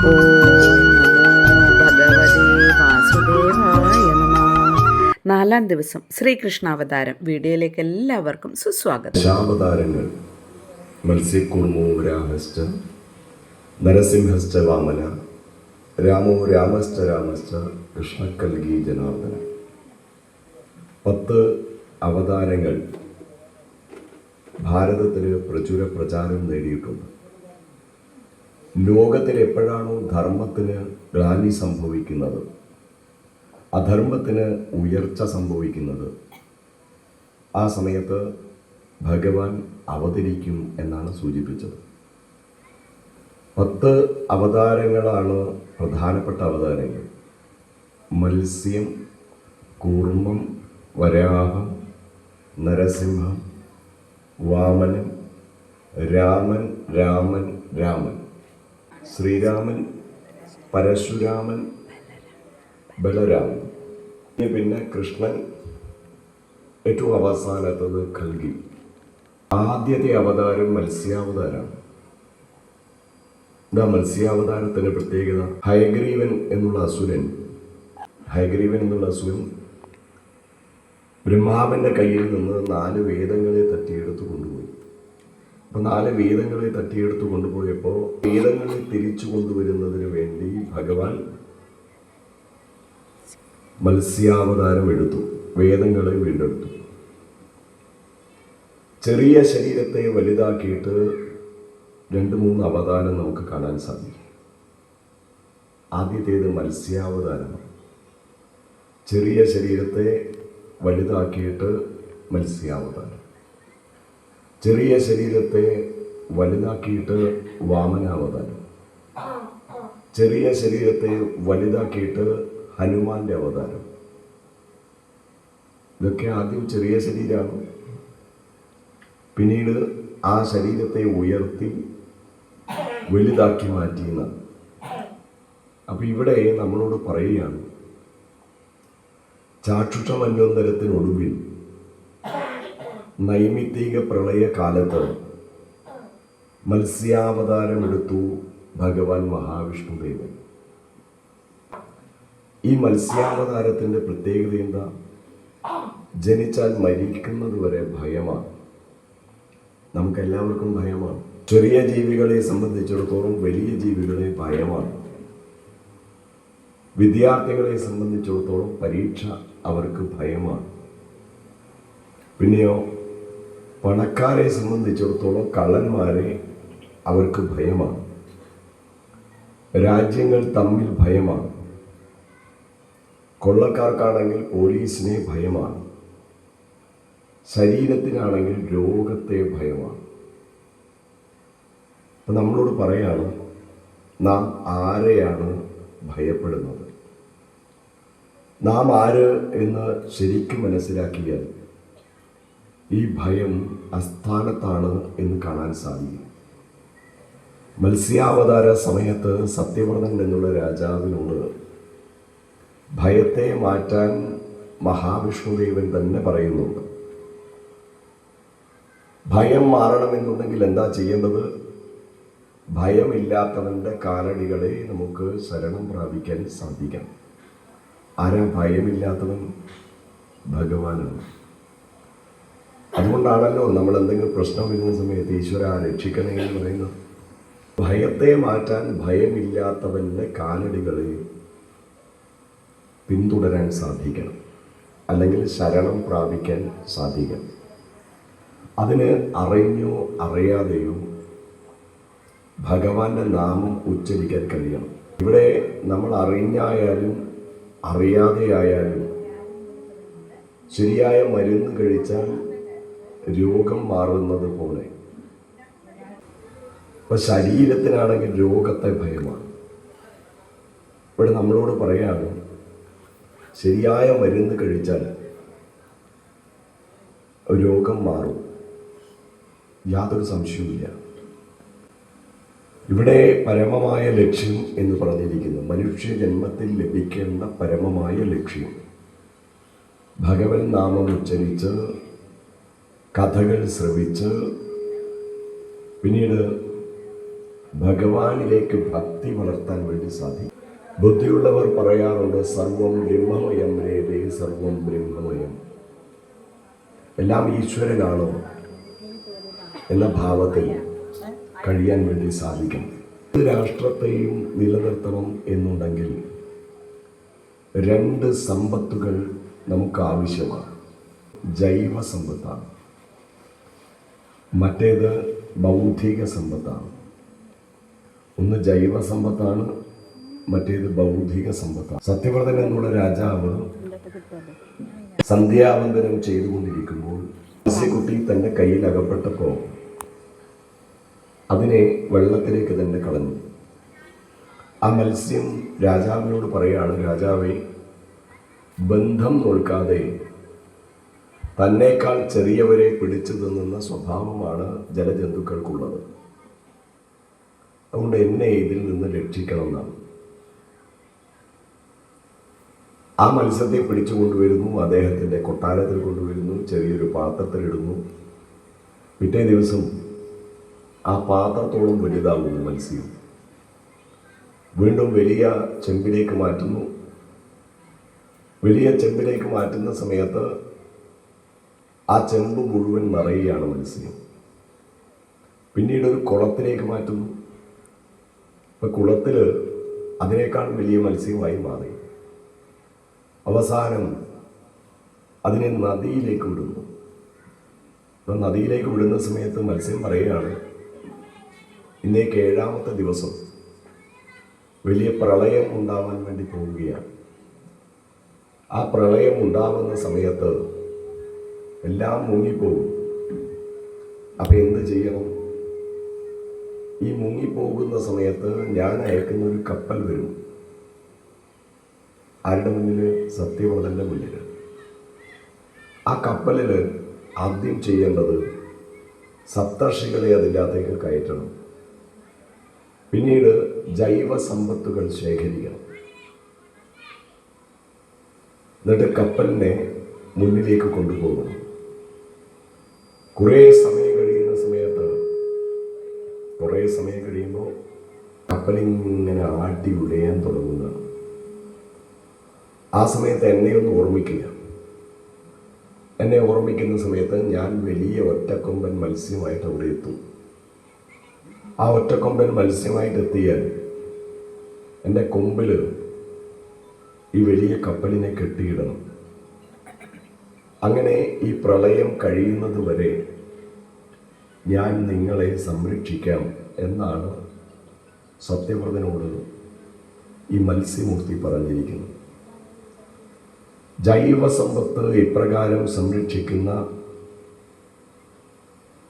ഓം നമോ ഭഗവതേ വാസുദേവായ നമ. 4-ാം ദിവസം ശ്രീകൃഷ്ണാവതാരം വീഡിയോയിലേക്ക് എല്ലാവർക്കും സുസ്വാഗതം. ദശാവതാരങ്ങൾ മത്സ്യകൂർമോ വരാഹശ്ച നരസിംഹശ്ച വാമന രാമോ രാമശ്ച രാമശ്ച കൃഷ്ണകൽഗി ജനാർദ്ദന. 10 അവതാരങ്ങൾ ഭാരതത്തിന് പ്രചുര പ്രചാരം നേടിയിട്ടുണ്ട്. ലോകത്തിൽ എപ്പോഴാണോ ധർമ്മത്തിന് ഗ്ലാനി സംഭവിക്കുന്നത്, അധർമ്മത്തിന് ഉയർച്ച സംഭവിക്കുന്നത്, ആ സമയത്ത് ഭഗവാൻ അവതരിക്കും എന്നാണ് സൂചിപ്പിച്ചത്. 10 അവതാരങ്ങളാണ് പ്രധാനപ്പെട്ട അവതാരങ്ങൾ. മത്സ്യം, കൂർമ്മം, വരാഹം, നരസിംഹം, വാമനൻ, രാമൻ രാമൻ രാമൻ, ശ്രീരാമൻ, പരശുരാമൻ, ബലരാമൻ, പിന്നെ കൃഷ്ണൻ, ഏറ്റവും അവസാനത്തത് കൽഗി. ആദ്യത്തെ അവതാരം മത്സ്യാവതാരമാണ്. എന്താ മത്സ്യാവതാരത്തിൻ്റെ പ്രത്യേകത? ഹയഗ്രീവൻ എന്നുള്ള അസുരൻ ബ്രഹ്മാവിൻ്റെ കയ്യിൽ നിന്ന് 4 വേദങ്ങളെ തട്ടിയെടുത്ത് കൊണ്ടുപോയി. അപ്പോൾ 4 വേദങ്ങളെ തട്ടിയെടുത്ത് കൊണ്ടുപോയപ്പോൾ വേദങ്ങളെ തിരിച്ചു കൊണ്ടുവരുന്നതിന് വേണ്ടി ഭഗവാൻ മത്സ്യാവതാരം എടുത്തു, വേദങ്ങളെ വീണ്ടെടുത്തു. ചെറിയ ശരീരത്തെ വലുതാക്കിയിട്ട് 2-3 അവതാരം നമുക്ക് കാണാൻ സാധിക്കും. ആദ്യത്തേത് മത്സ്യാവതാരമാണ്. ചെറിയ ശരീരത്തെ വലുതാക്കിയിട്ട് മത്സ്യാവതാരം, ചെറിയ ശരീരത്തെ വലുതാക്കിയിട്ട് വാമനാവതാരം, ചെറിയ ശരീരത്തെ വലുതാക്കിയിട്ട് ഹനുമാന്റെ അവതാരം. ഇതൊക്കെ ആദ്യം ചെറിയ ശരീരമാണ്. പിന്നീട് ആ ശരീരത്തെ ഉയർത്തി വലുതാക്കി മാറ്റിയെന്നാണ്. അപ്പം ഇവിടെ നമ്മളോട് പറയുകയാണ്, ചാക്ഷുഷമന്വന്തരത്തിനൊടുവിൽ നൈമിത്തിക പ്രളയകാലത്ത് മത്സ്യാവതാരമെടുത്തു ഭഗവാൻ മഹാവിഷ്ണുദേവൻ. ഈ മത്സ്യാവതാരത്തിൻ്റെ പ്രത്യേകത എന്താ? ജനിച്ചാൽ മരിക്കുന്നത് വരെ ഭയമാണ്. നമുക്കെല്ലാവർക്കും ഭയമാണ്. ചെറിയ ജീവികളെ സംബന്ധിച്ചിടത്തോളം വലിയ ജീവികളെ ഭയമാണ്. വിദ്യാർത്ഥികളെ സംബന്ധിച്ചിടത്തോളം പരീക്ഷ അവർക്ക് ഭയമാണ്. പിന്നെയോ പണക്കാരെ സംബന്ധിച്ചിടത്തോളം കള്ളന്മാരെ അവർക്ക് ഭയമാണ്. രാജ്യങ്ങൾ തമ്മിൽ ഭയമാണ്. കൊള്ളക്കാർക്കാണെങ്കിൽ പോലീസിനെ ഭയമാണ്. ശരീരത്തിനാണെങ്കിൽ രോഗത്തെ ഭയമാണ്. അപ്പം നമ്മളോട് പറയാണ്, നാം ആരെയാണ് ഭയപ്പെടുന്നത്? നാം ആര് എന്ന് ശരിക്കും മനസ്സിലാക്കിയാൽ ഈ ഭയം അസ്ഥാനത്താണ് എന്ന് കാണാൻ സാധിക്കും. മത്സ്യാവതാര സമയത്ത് സത്യവ്രതൻ എന്നുള്ള രാജാവിനോട് ഭയത്തെ മാറ്റാൻ മഹാവിഷ്ണുദേവൻ തന്നെ പറയുന്നുണ്ട്. ഭയം മാറണമെന്നുണ്ടെങ്കിൽ എന്താ ചെയ്യേണ്ടത്? ഭയമില്ലാത്തവൻ്റെ കാലടികളെ നമുക്ക് ശരണം പ്രാപിക്കാൻ സാധിക്കണം. ആരാ ഭയമില്ലാത്തവൻ? ഭഗവാനാണ്. അതുകൊണ്ടാണല്ലോ നമ്മൾ എന്തെങ്കിലും പ്രശ്നം വരുന്ന സമയത്ത് ഈശ്വര രക്ഷിക്കണേ എന്ന് പറയുന്നത്. ഭയത്തെ മാറ്റാൻ ഭയമില്ലാത്തവൻ്റെ കാലടികളെ പിന്തുടരാൻ സാധിക്കണം, അല്ലെങ്കിൽ ശരണം പ്രാപിക്കാൻ സാധിക്കണം. അതിന് അറിഞ്ഞോ അറിയാതെയോ ഭഗവാന്റെ നാമം ഉച്ചരിക്കാൻ കഴിയണം. ഇവിടെ നമ്മൾ അറിഞ്ഞായാലും അറിയാതെയായാലും ശരിയായ മരുന്ന് കഴിച്ചാൽ രോഗം മാറുന്നത് പോലെ ഇപ്പം ശരീരത്തിനാണെങ്കിൽ രോഗത്തെ ഭയമാണ്. ഇവിടെ നമ്മളോട് പറയാണ്, ശരിയായ മരുന്ന് കഴിച്ചാൽ രോഗം മാറും, യാതൊരു സംശയവുമില്ല. ഇവിടെ പരമമായ ലക്ഷ്യം എന്ന് പറഞ്ഞിരിക്കുന്നു. മനുഷ്യ ജന്മത്തിൽ ലഭിക്കേണ്ട പരമമായ ലക്ഷ്യം ഭഗവൻ നാമം ഉച്ചരിച്ച്, കഥകൾ ശ്രവിച്ച്, പിന്നീട് ഭഗവാനിലേക്ക് ഭക്തി വളർത്താൻ വേണ്ടി സാധിക്കും. ബുദ്ധിയുള്ളവർ പറയാറുണ്ട്, സർവം ബ്രഹ്മമയം രേവേ, സർവം ബ്രഹ്മമയം, എല്ലാം ഈശ്വരനാണോ എന്ന ഭാവത്തിൽ കഴിയാൻ വേണ്ടി സാധിക്കും. രാഷ്ട്രത്തെയും നിലനിർത്തണം എന്നുണ്ടെങ്കിൽ രണ്ട് സമ്പത്തുകൾ നമുക്ക് ആവശ്യമാണ്. ജൈവ സമ്പത്താണ്, മറ്റേത് ബൗദ്ധിക സമ്പത്താണ്. ഒന്ന് ജൈവ സമ്പത്താണ്, മറ്റേത് ബൗദ്ധിക സമ്പത്താണ്. സത്യവ്രതൻ എന്നുള്ള രാജാവ് സന്ധ്യാവന്തനം ചെയ്തുകൊണ്ടിരിക്കുമ്പോൾ മത്സ്യക്കുട്ടി തൻ്റെ കയ്യിൽ അകപ്പെട്ടപ്പോൾ അതിനെ വെള്ളത്തിലേക്ക് തന്നെ കളഞ്ഞു. ആ മത്സ്യം രാജാവിനോട് പറയാണ്, രാജാവേ, ബന്ധം നോൽക്കാതെ തന്നേക്കാൾ ചെറിയവരെ പിടിച്ചു തിന്നുന്ന സ്വഭാവമാണ് ജലജന്തുക്കൾക്കുള്ളത്. അതുകൊണ്ട് എന്നെ ഇതിൽ നിന്ന് രക്ഷിക്കണം എന്നാണ്. ആ മത്സ്യത്തെ പിടിച്ചു കൊണ്ടുവരുന്നു, അദ്ദേഹത്തിൻ്റെ കൊട്ടാരത്തിൽ കൊണ്ടുവരുന്നു, ചെറിയൊരു പാത്രത്തിലിടുന്നു. പിറ്റേ ദിവസം ആ പാത്രത്തോളം വലുതാകുന്നു മത്സ്യം. വീണ്ടും വലിയ ചെമ്പിലേക്ക് മാറ്റുന്നു. വലിയ ചെമ്പിലേക്ക് മാറ്റുന്ന സമയത്ത് ആ ചെമ്പ് മുഴുവൻ നിറയുകയാണ് മത്സ്യം. പിന്നീട് ഒരു കുളത്തിലേക്ക് മാറ്റുന്നു. ഇപ്പം കുളത്തിൽ അതിനേക്കാൾ വലിയ മത്സ്യമായി മാറി. അവസാനം അതിനെ നദിയിലേക്ക് വിടുന്നു. അപ്പം നദിയിലേക്ക് വിടുന്ന സമയത്ത് മത്സ്യം പറയുകയാണ്, ഇന്നേക്ക് 7ാമത്തെ ദിവസം വലിയ പ്രളയം ഉണ്ടാവാൻ വേണ്ടി പോവുകയാണ്. ആ പ്രളയം ഉണ്ടാവുന്ന സമയത്ത് എല്ലാം മുങ്ങിപ്പോകും. അപ്പം എന്ത് ചെയ്യണം? ഈ മുങ്ങിപ്പോകുന്ന സമയത്ത് ഞാൻ അയക്കുന്ന ഒരു കപ്പൽ വരും. ആരുടെ മുന്നിൽ? സത്യവ്രതൻ്റെ മുന്നിൽ. ആ കപ്പലിൽ ആദ്യം ചെയ്യേണ്ടത് സപ്തർഷികളെ അതിൻ്റെ അകത്തേക്ക് കയറ്റണം. പിന്നീട് ജൈവ സമ്പത്തുകൾ ശേഖരിക്കണം. എന്നിട്ട് കപ്പലിനെ മുന്നിലേക്ക് കൊണ്ടുപോകണം. കുറേ സമയം കഴിയുമ്പോൾ കപ്പലിങ്ങനെ ആട്ടി ഉടയാൻ തുടങ്ങുന്നതാണ്. ആ സമയത്ത് എന്നെ ഒന്ന് ഓർമ്മിക്കുക. എന്നെ ഓർമ്മിക്കുന്ന സമയത്ത് ഞാൻ വലിയ ഒറ്റക്കൊമ്പൻ മത്സ്യമായിട്ട് അവിടെ എത്തും. ആ ഒറ്റക്കൊമ്പൻ മത്സ്യമായിട്ട് എത്തിയാൽ എൻ്റെ കൊമ്പിൽ ഈ വലിയ കപ്പലിനെ കെട്ടിയിടണം. അങ്ങനെ ഈ പ്രളയം കഴിയുന്നത് വരെ ഞാൻ നിങ്ങളെ സംരക്ഷിക്കാം എന്നാണ് സത്യവ്രതനോട് ഈ മത്സ്യമൂർത്തി പറഞ്ഞിരിക്കുന്നത്. ജൈവസമ്പത്ത് ഇപ്രകാരം സംരക്ഷിക്കുന്ന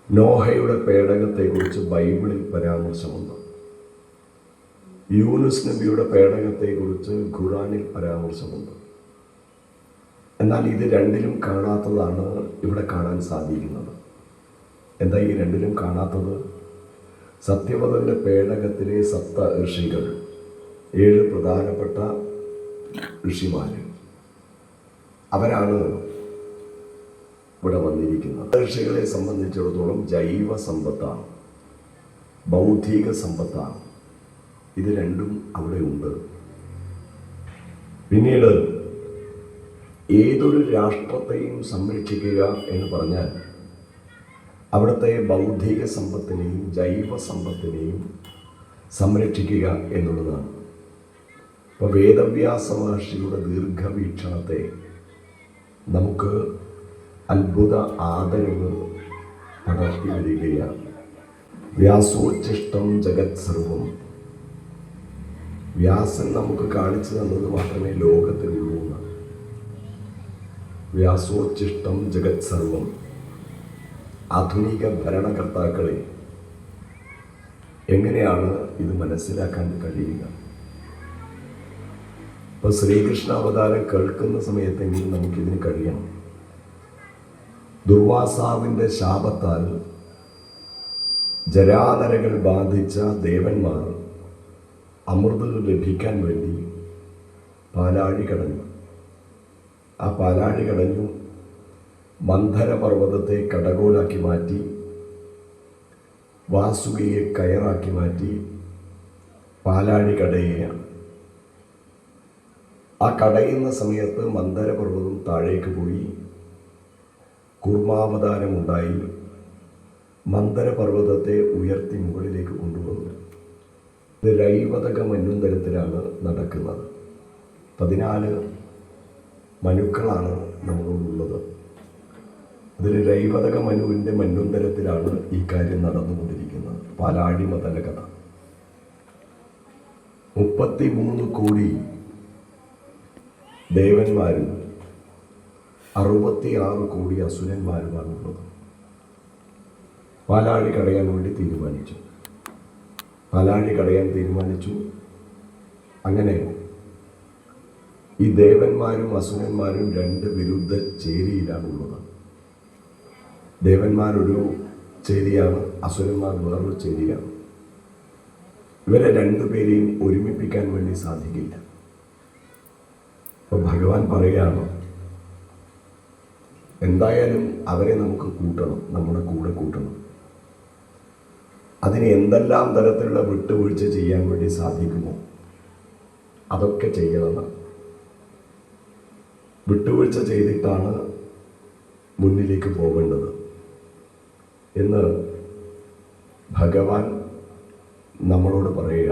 നോഹയുടെ പേടകത്തെക്കുറിച്ച് ബൈബിളിൽ പരാമർശമുണ്ട്. യൂനുസ് നബിയുടെ പേടകത്തെക്കുറിച്ച് ഖുറാനിൽ പരാമർശമുണ്ട്. എന്നാൽ ഇത് രണ്ടിലും കാണാത്തതാണ് ഇവിടെ കാണാൻ സാധിക്കുന്നത്. എന്താ ഈ രണ്ടിലും കാണാത്തത്? സത്യവ്രതൻ്റെ പേടകത്തിലെ 7 ഋഷികൾ, 7 പ്രധാനപ്പെട്ട ഋഷിമാർ, അവരാണ് ഇവിടെ വന്നിരിക്കുന്നത്. ഋഷികളെ സംബന്ധിച്ചിടത്തോളം ജൈവ സമ്പത്താണ്, ബൗദ്ധിക സമ്പത്താണ്. ഇത് രണ്ടും അവിടെ ഉണ്ട്. പിന്നീട് ഏതൊരു രാഷ്ട്രത്തെയും സംരക്ഷിക്കുക എന്ന് പറഞ്ഞാൽ അവിടുത്തെ ബൗദ്ധിക സമ്പത്തിനെയും ജൈവ സമ്പത്തിനെയും സംരക്ഷിക്കുക എന്നുള്ളതാണ്. ഇപ്പോൾ വേദവ്യാസ മഹർഷിയുടെ ദീർഘവീക്ഷണത്തെ നമുക്ക് അത്ഭുത ആദരവ് പടർത്തി വരികയാണ്. വ്യാസോച്ഛിഷ്ടം ജഗത് സർവം. വ്യാസൻ നമുക്ക് കാണിച്ചു തന്നത് മാത്രമേ ലോകത്തിലുള്ളൂ എന്നാണ്. വ്യാസോച്ഛിഷ്ടം ജഗത് സർവം. ആധുനിക ഭരണകർത്താക്കളെ എങ്ങനെയാണ് ഇത് മനസ്സിലാക്കാൻ കഴിയുക? ഇപ്പോൾ ശ്രീകൃഷ്ണ അവതാരം കേൾക്കുന്ന സമയത്തെങ്കിലും നമുക്കിതിന് കഴിയണം. ദുർവാസാവിൻ്റെ ശാപത്താൽ ജരാനരകൾ ബാധിച്ച ദേവന്മാർ അമൃത് ലഭിക്കാൻ വേണ്ടി പാലാഴി കടഞ്ഞു. ആ പാലാഴി കടഞ്ഞു മന്ധര പർവ്വതത്തെ കടകോലാക്കി മാറ്റി, വാസുകിയെ കയറാക്കി മാറ്റി, പാലാഴി കടയുകയാണ്. ആ കടയുന്ന സമയത്ത് മന്ദരപർവ്വതം താഴേക്ക് പോയി കൂർമാവതാരമുണ്ടായി മന്ദരപർവ്വതത്തെ ഉയർത്തി മുകളിലേക്ക് കൊണ്ടുവന്നു. ഇത് രൈവതക മന്വന്തരത്തിലാണ് നടക്കുന്നത്. 14 മനുക്കളാണ് നമ്മളോടുള്ളത്. അതിൽ രൈവതക മനുവിൻ്റെ മന്വന്തരത്തിലാണ് ഈ കാര്യം നടന്നുകൊണ്ടിരിക്കുന്നത്. പാലാഴി മതന കഥ. 33 കോടി ദേവന്മാരും 66 കോടി അസുരന്മാരുമാണുള്ളത്. പാലാഴി കടയാൻ വേണ്ടി തീരുമാനിച്ചു. അങ്ങനെ ഈ ദേവന്മാരും അസുരന്മാരും 2 വിരുദ്ധ ചേരിയിലാണുള്ളത്. ദേവന്മാരൊരു ചേരിയാണ്, അസുരന്മാർ വേറൊരു ചേരിയാണ്. ഇവരെ 2 പേരെയും ഒരുമിപ്പിക്കാൻ വേണ്ടി സാധിക്കില്ല. അപ്പോൾ ഭഗവാൻ പറയുകയാണ്, എന്തായാലും അവരെ നമുക്ക് കൂട്ടണം, നമ്മുടെ കൂടെ കൂട്ടണം. അതിന് എന്തെല്ലാം തരത്തിലുള്ള വിട്ടുവീഴ്ച ചെയ്യാൻ വേണ്ടി സാധിക്കുമോ അതൊക്കെ ചെയ്യണമെന്ന്. വിട്ടുവീഴ്ച ചെയ്തിട്ടാണ് മുന്നിലേക്ക് പോകേണ്ടത് എന്ന് ഭഗവാൻ നമ്മളോട് പറയുക.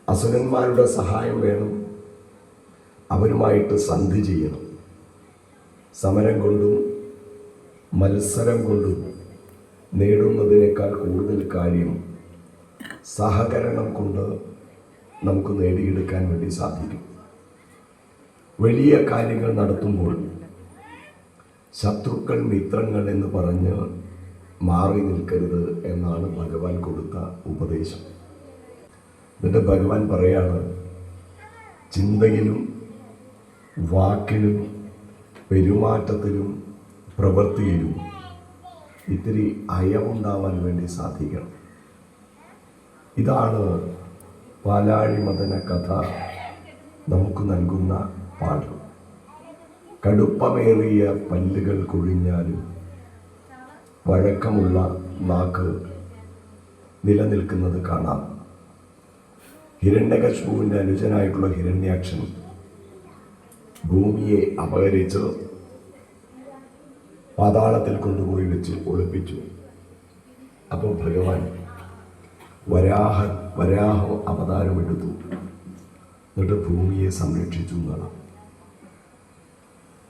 അസുരന്മാരുടെ സഹായം വേണം, അവരുമായിട്ട് സന്ധി ചെയ്യണം. സമരം കൊണ്ടും മത്സരം കൊണ്ടും നേടുന്നതിനേക്കാൾ കൂടുതൽ കാര്യം സഹകരണം കൊണ്ട് നമുക്ക് നേടിയെടുക്കാൻ വേണ്ടി സാധിക്കും. വലിയ കാര്യങ്ങൾ നടത്തുമ്പോൾ ശത്രുക്കൾ മിത്രങ്ങൾ എന്ന് പറഞ്ഞ് മാറി നിൽക്കരുത് എന്നാണ് ഭഗവാൻ കൊടുത്ത ഉപദേശം. എന്നിട്ട് ഭഗവാൻ പറയാണ്, ചിന്തയിലും വാക്കിലും പെരുമാറ്റത്തിലും പ്രവൃത്തിയിലും ഇത്തിരി അയവുണ്ടാവാൻ വേണ്ടി സാധിക്കണം. ഇതാണ് പാലാഴി മദന കഥ നമുക്ക് നൽകുന്ന പാഠം. കടുപ്പമേറിയ പല്ലുകൾ കൊഴിഞ്ഞാലും വഴക്കമുള്ള നാക്ക് നിലനിൽക്കുന്നത് കാണാം. ഹിരണ്യകശിപുവിൻ്റെ അനുജനായിട്ടുള്ള ഹിരണ്യാക്ഷൻ ഭൂമിയെ അപഹരിച്ച് പാതാളത്തിൽ കൊണ്ടുപോയി വെച്ച് ഒളിപ്പിച്ചു. അപ്പോൾ ഭഗവാൻ വരാഹ അവതാരമെടുത്തു. എന്നിട്ട് ഭൂമിയെ സംരക്ഷിച്ചു എന്നാണ്.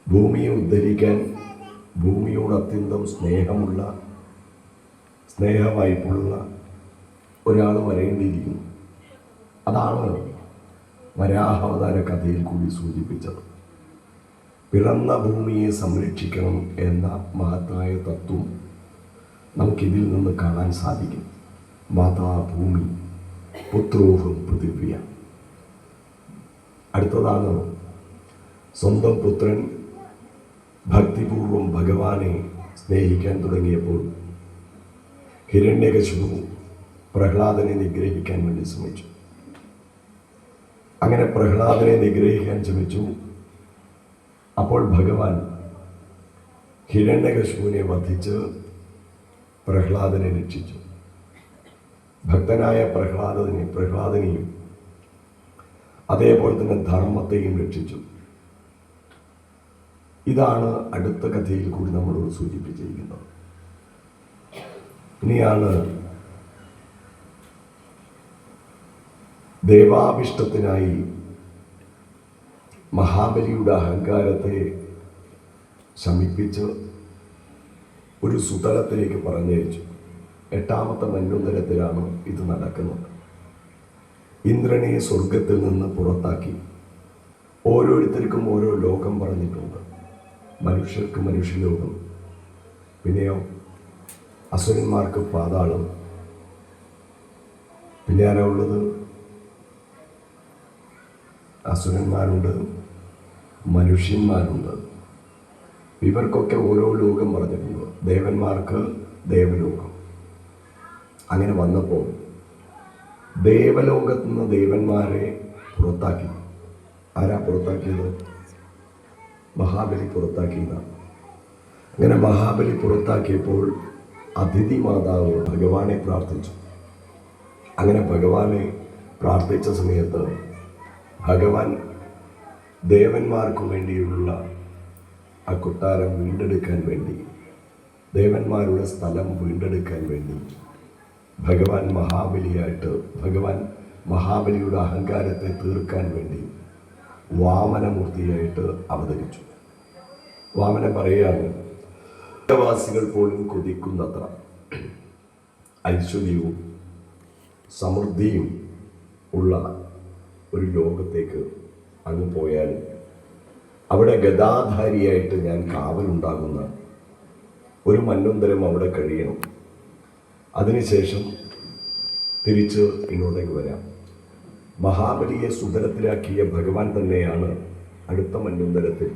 ഭൂമിയെ ഉദ്ധരിക്കാൻ ഭൂമിയോട് അത്യന്തം സ്നേഹവായ്പുള്ള ഒരാൾ വരേണ്ടിയിരിക്കുന്നു. അതാണ് വരാഹാവതാര കഥയിൽ കൂടി സൂചിപ്പിച്ചത്. പിറന്ന ഭൂമിയെ സംരക്ഷിക്കണം എന്ന മഹത്തായ തത്വം നമുക്കിതിൽ നിന്ന് കാണാൻ സാധിക്കും. മാതാഭൂമി പുത്രോഹം പൃഥിവ്യ. അടുത്തതാണ്, സ്വന്തം പുത്രൻ ഭക്തിപൂർവം ഭഗവാനെ സ്നേഹിക്കാൻ തുടങ്ങിയപ്പോൾ ഹിരണ്യകശിപു പ്രഹ്ലാദനെ നിഗ്രഹിക്കാൻ വേണ്ടി ശ്രമിച്ചു. അങ്ങനെ പ്രഹ്ലാദനെ നിഗ്രഹിക്കാൻ ശ്രമിച്ചു. അപ്പോൾ ഭഗവാൻ ഹിരണ്യകശിപുവിനെ വധിച്ച് പ്രഹ്ലാദനെ രക്ഷിച്ചു. ഭക്തനായ പ്രഹ്ലാദനെയും അതേപോലെ തന്നെ ധർമ്മത്തെയും രക്ഷിച്ചു. ഇതാണ് അടുത്ത കഥയിൽ കൂടി നമ്മളോട് സൂചിപ്പിച്ചിരിക്കുന്നത്. ഇനിയാണ് ദേവാഭിഷ്ടത്തിനായി മഹാബലിയുടെ അഹങ്കാരത്തെ ശമിപ്പിച്ച് ഒരു സുതലത്തിലേക്ക് പറഞ്ഞയച്ചു. 8ാമത്തെ മന്വന്തരത്തിലാണ് ഇത് നടക്കുന്നത്. ഇന്ദ്രനെ സ്വർഗത്തിൽ നിന്ന് പുറത്താക്കി. ഓരോരുത്തർക്കും ഓരോ ലോകം പറഞ്ഞിട്ടുണ്ട്. മനുഷ്യർക്ക് മനുഷ്യലോകം, പിന്നെയോ അസുരന്മാർക്ക് പാതാളം, പിന്നെ ആരാ ഉള്ളത്? അസുരന്മാരുണ്ട്, മനുഷ്യന്മാരുണ്ട്. ഇവർക്കൊക്കെ ഓരോ ലോകം പറഞ്ഞിട്ടുണ്ട്. ദേവന്മാർക്ക് ദേവലോകം. അങ്ങനെ വന്നപ്പോൾ ദേവലോകത്തു നിന്ന് ദേവന്മാരെ പുറത്താക്കി. ആരാ പുറത്താക്കിയത്? മഹാബലി പുറത്താക്കിയതാണ്. അങ്ങനെ മഹാബലി പുറത്താക്കിയപ്പോൾ അതിഥി മാതാവ് ഭഗവാനെ പ്രാർത്ഥിച്ചു. അങ്ങനെ ഭഗവാനെ പ്രാർത്ഥിച്ച സമയത്ത് ഭഗവാൻ ദേവന്മാർക്ക് വേണ്ടിയുള്ള ആ കൊട്ടാരം വീണ്ടെടുക്കാൻ വേണ്ടി, ദേവന്മാരുടെ സ്ഥലം വീണ്ടെടുക്കാൻ വേണ്ടി ഭഗവാൻ മഹാബലിയുടെ അഹങ്കാരത്തെ തീർക്കാൻ വേണ്ടി വാമനമൂർത്തിയായിട്ട് അവതരിച്ചു. വാമനൻ പറയുകയാണ്, വാസികൾ പോലും കൊതിക്കുന്നത്ര ഐശ്വര്യവും സമൃദ്ധിയും ഉള്ള ഒരു ലോകത്തേക്ക് അങ്ങ് പോയാൽ അവിടെ ഗദാധാരിയായിട്ട് ഞാൻ കാവലുണ്ടാകുന്ന ഒരു മന്വന്തരം അവിടെ കഴിയണം. അതിനുശേഷം തിരിച്ച് ഇങ്ങോട്ടേക്ക് വരാം. മഹാബലിയെ സുതലത്തിലാക്കിയ ഭഗവാൻ തന്നെയാണ് അടുത്ത മന്വന്തരത്തിൽ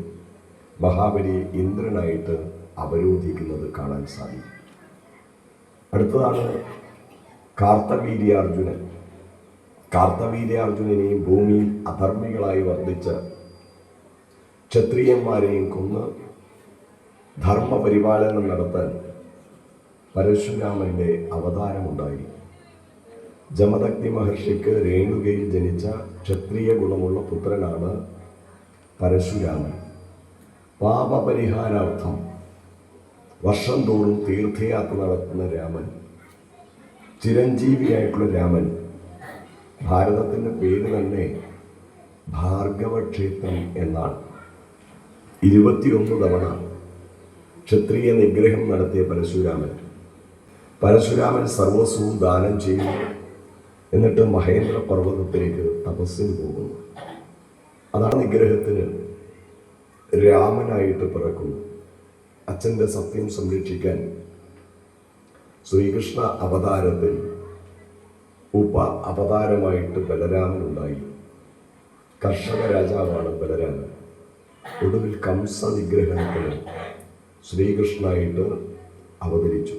മഹാബലിയെ ഇന്ദ്രനായിട്ട് അവരോധിക്കുന്നത് കാണാൻ സാധിക്കും. അടുത്തതാണ് കാർത്തവീര്യാർജുനൻ. കാർത്തവീര്യാർജുനനെയും ഭൂമിയിൽ അധർമ്മികളായി വർദ്ധിച്ച ക്ഷത്രിയന്മാരെയും കൊന്ന് ധർമ്മപരിപാലനം നടത്താൻ പരശുരാമന്റെ അവതാരമുണ്ടായി. ജമദഗ്നി മഹർഷിക്ക് രേണുകയിൽ ജനിച്ച ക്ഷത്രിയ ഗുണമുള്ള പുത്രനാണ് പരശുരാമൻ. പാപപരിഹാരാർത്ഥം വർഷം തോറും തീർത്ഥയാത്ര നടത്തുന്ന രാമൻ, ചിരഞ്ജീവിയായിട്ടുള്ള രാമൻ, ഭാരതത്തിൻ്റെ പേര് തന്നെ ഭാർഗവക്ഷേത്രം എന്നാണ്. 21 തവണ ക്ഷത്രിയ നിഗ്രഹം നടത്തിയ പരശുരാമൻ സർവസ്വവും ദാനം ചെയ്യുന്നു. എന്നിട്ട് മഹേന്ദ്ര പർവ്വതത്തിലേക്ക് തപസ്സിന് പോകുന്നു. അതാണ് നിഗ്രഹത്തിന് രാമനായിട്ട് പിറക്കുന്നു. അച്ഛൻ്റെ സത്യം സംരക്ഷിക്കാൻ ശ്രീകൃഷ്ണ അവതാരത്തിൽ അവതാരമായിട്ട് ബലരാമനുണ്ടായി. കർഷക രാജാവാണ് ബലരാമൻ. ഒടുവിൽ കംസ നിഗ്രഹണത്തിന് ശ്രീകൃഷ്ണനായിട്ട് അവതരിച്ചു.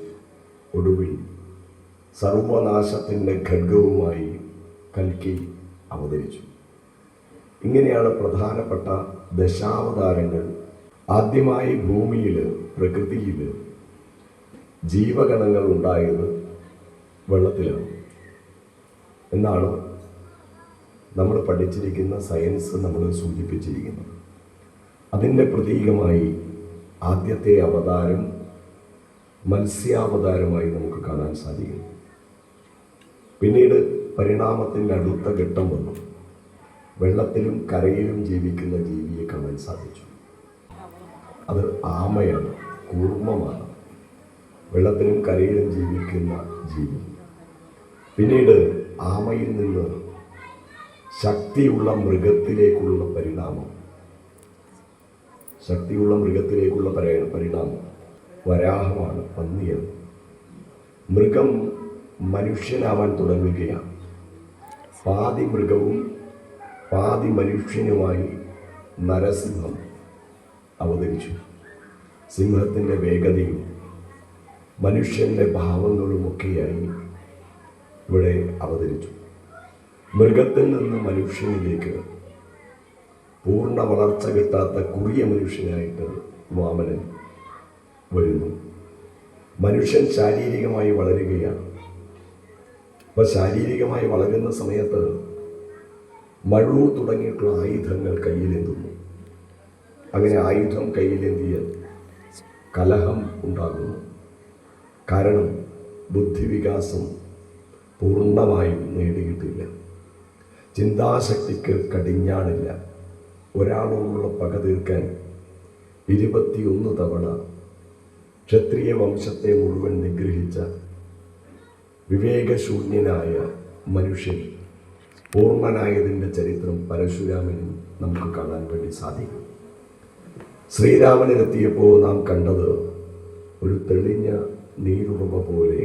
ഒടുവിൽ സർവനാശത്തിൻ്റെ ഖഡ്ഗവുമായി കൽക്കി അവതരിച്ചു. ഇങ്ങനെയാണ് പ്രധാനപ്പെട്ട ദശാവതാരങ്ങൾ. ആദ്യമായി ഭൂമിയിൽ, പ്രകൃതിയിൽ ജീവഗണങ്ങൾ ഉണ്ടായത് വെള്ളത്തിലാണ് എന്നാണ് നമ്മൾ പഠിച്ചിരിക്കുന്ന സയൻസ് നമ്മൾ സൂചിപ്പിച്ചിരിക്കുന്നത്. അതിൻ്റെ പ്രതീകമായി ആദ്യത്തെ അവതാരം മത്സ്യാവതാരമായി നമുക്ക് കാണാൻ സാധിക്കും. പിന്നീട് പരിണാമത്തിൻ്റെ അടുത്ത ഘട്ടം വന്നു. വെള്ളത്തിലും കരയിലും ജീവിക്കുന്ന ജീവിയെ കാണാൻ സാധിച്ചു. അത് ആമയാണ്, കൂർമ്മമാണ്. വെള്ളത്തിലും കരയിലും ജീവിക്കുന്ന ജീവി. പിന്നീട് ആമയിൽ നിന്ന് ശക്തിയുള്ള മൃഗത്തിലേക്കുള്ള പരിണാമം. വരാഹമാണ്, പന്നിയാണ്. മൃഗം മനുഷ്യനാവാൻ തുടങ്ങുകയാണ്. പാതി മൃഗവും പാതി മനുഷ്യനുമായി നരസിംഹം അവതരിച്ചു. സിംഹത്തിൻ്റെ വേഗതയും മനുഷ്യൻ്റെ ഭാവങ്ങളുമൊക്കെയായി ഇവിടെ അവതരിച്ചു. മൃഗത്തിൽ നിന്ന് മനുഷ്യനിലേക്ക് പൂർണ്ണ വളർച്ച കിട്ടാത്ത കുറിയ മനുഷ്യനായിട്ട് വാമനൻ വരുന്നു. മനുഷ്യൻ ശാരീരികമായി വളരുകയാണ്. അപ്പോൾ ശാരീരികമായി വളരുന്ന സമയത്ത് മഴു തുടങ്ങിയിട്ടുള്ള ആയുധങ്ങൾ കയ്യിലെന്തുന്നു. അങ്ങനെ ആയുധം കയ്യിലെന്തിയ കലഹം ഉണ്ടാകുന്നു. കാരണം ബുദ്ധിവികാസം പൂർണ്ണമായും നേടിയിട്ടില്ല. ചിന്താശക്തിക്ക് കടിഞ്ഞാണില്ല. ഒരാളോടുള്ള പക തീർക്കാൻ 21 തവണ ക്ഷത്രിയ വംശത്തെ മുഴുവൻ നിഗ്രഹിച്ച വിവേകശൂന്യനായ മനുഷ്യൻ പൂർണ്ണനായതിൻ്റെ ചരിത്രം പരശുരാമനിൽ നമുക്ക് കാണാൻ വേണ്ടി സാധിക്കും. ശ്രീരാമനിലെത്തിയപ്പോൾ നാം കണ്ടത് ഒരു തെളിഞ്ഞ നീരുറവ പോലെ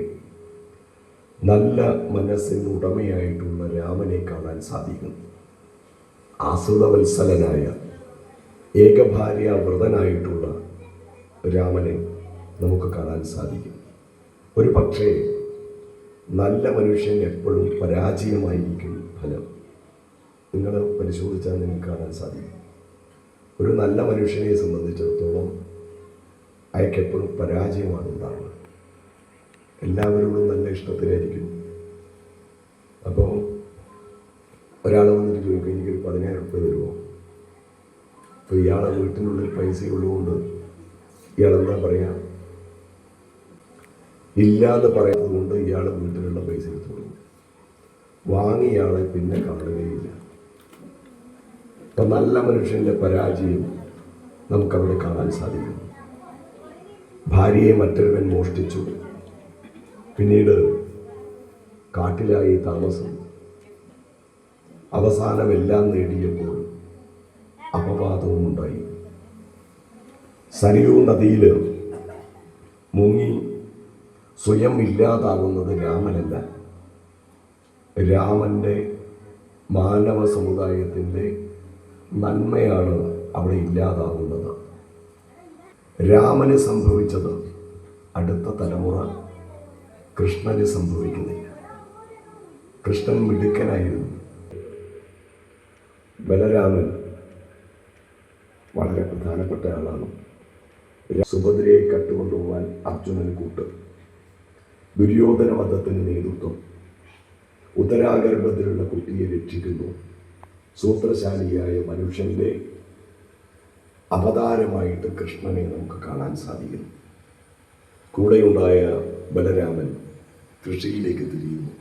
നല്ല മനസ്സിന് ഉടമയായിട്ടുള്ള രാമനെ കാണാൻ സാധിക്കുന്നു. ആസുതവത്സലനായ ഏകഭാര്യ വ്രതനായിട്ടുള്ള രാമനെ നമുക്ക് കാണാൻ സാധിക്കും. ഒരു പക്ഷേ നല്ല മനുഷ്യൻ എപ്പോഴും പരാജയമായിരിക്കും ഫലം. നിങ്ങൾ പരിശോധിച്ചാൽ നിങ്ങൾക്ക് കാണാൻ സാധിക്കും. ഒരു നല്ല മനുഷ്യനെ സംബന്ധിച്ചിടത്തോളം അയാൾക്ക് എപ്പോഴും പരാജയമാണ് ഉണ്ടാവുന്നത്. എല്ലാവരോടും നല്ല ഇഷ്ടത്തിലായിരിക്കും, അപ്പോൾ ഒരാൾ വന്നിട്ട് ചോദിക്കും, എനിക്കൊരു 10,000 ഉറുപ്പ്യ തരുമോ? അപ്പോൾ ഇയാളെ വീട്ടിനുള്ളിൽ പൈസ ഉള്ളതുകൊണ്ട് ഇയാളെന്താ പറയുക? ഇല്ലാതെ പറയുന്നത് കൊണ്ട് ഇയാളെ വീട്ടിലുള്ള പൈസ എടുത്തോളൂ. വാങ്ങിയയാളെ പിന്നെ കാണുകയില്ല. അപ്പം നല്ല മനുഷ്യൻ്റെ പരാജയം നമുക്കവിടെ കാണാൻ സാധിക്കും. ഭാര്യയെ മറ്റൊരുവൻ മോഷ്ടിച്ചു, പിന്നീട് കാട്ടിലായി താമസം, അവസാനം എല്ലാം നേടിയപ്പോൾ അപവാദവും ഉണ്ടായി. സരയൂ നദിയിൽ മുങ്ങി സ്വയം ഇല്ലാതാകുന്നത് രാമനല്ല, രാമൻ്റെ മാനവ സമുദായത്തിൻ്റെ നന്മയാണ് അവിടെ ഇല്ലാതാകുന്നത്. രാമന് സംഭവിച്ചത് അടുത്ത തലമുറ കൃഷ്ണന് സംഭവിക്കുന്നില്ല. കൃഷ്ണൻ മിടുക്കനായിരുന്നു. ബലരാമൻ വളരെ പ്രധാനപ്പെട്ട ആളാണ്. സുഭദ്രയെ കട്ടുകൊണ്ടുപോകാൻ അർജുനന് കൂട്ട്, ദുര്യോധന വധത്തിന് നേതൃത്വം, ഉദരാഗർഭത്തിലുള്ള കുട്ടിയെ രക്ഷിക്കുന്നു. സൂത്രശാലിയായ മനുഷ്യൻ്റെ അവതാരമായിട്ട് കൃഷ്ണനെ നമുക്ക് കാണാൻ സാധിക്കുന്നു. കൂടെയുണ്ടായ ബലരാമൻ കൃഷിയിലേക്ക് തിരിയുന്നു.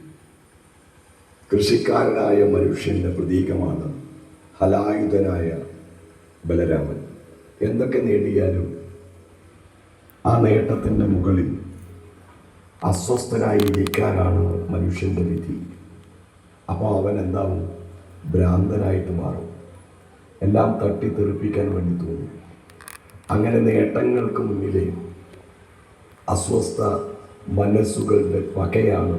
കൃഷിക്കാരനായ മനുഷ്യൻ്റെ പ്രതീകമാണ് ഹലായുധനായ ബലരാമൻ. എന്തൊക്കെ നേടിയാലും ആ നേട്ടത്തിൻ്റെ മുകളിൽ അസ്വസ്ഥനായി ഇരിക്കാനാണ് മനുഷ്യൻ്റെ വിധി. അപ്പോൾ അവൻ എന്താവും? ഭ്രാന്തനായിട്ട് മാറും. എല്ലാം തട്ടിത്തെറിപ്പിക്കാൻ വേണ്ടി തോന്നും. അങ്ങനെ നേട്ടങ്ങൾക്ക് മുന്നിലെ അസ്വസ്ഥ മനസ്സുകളുടെ പകയാണ്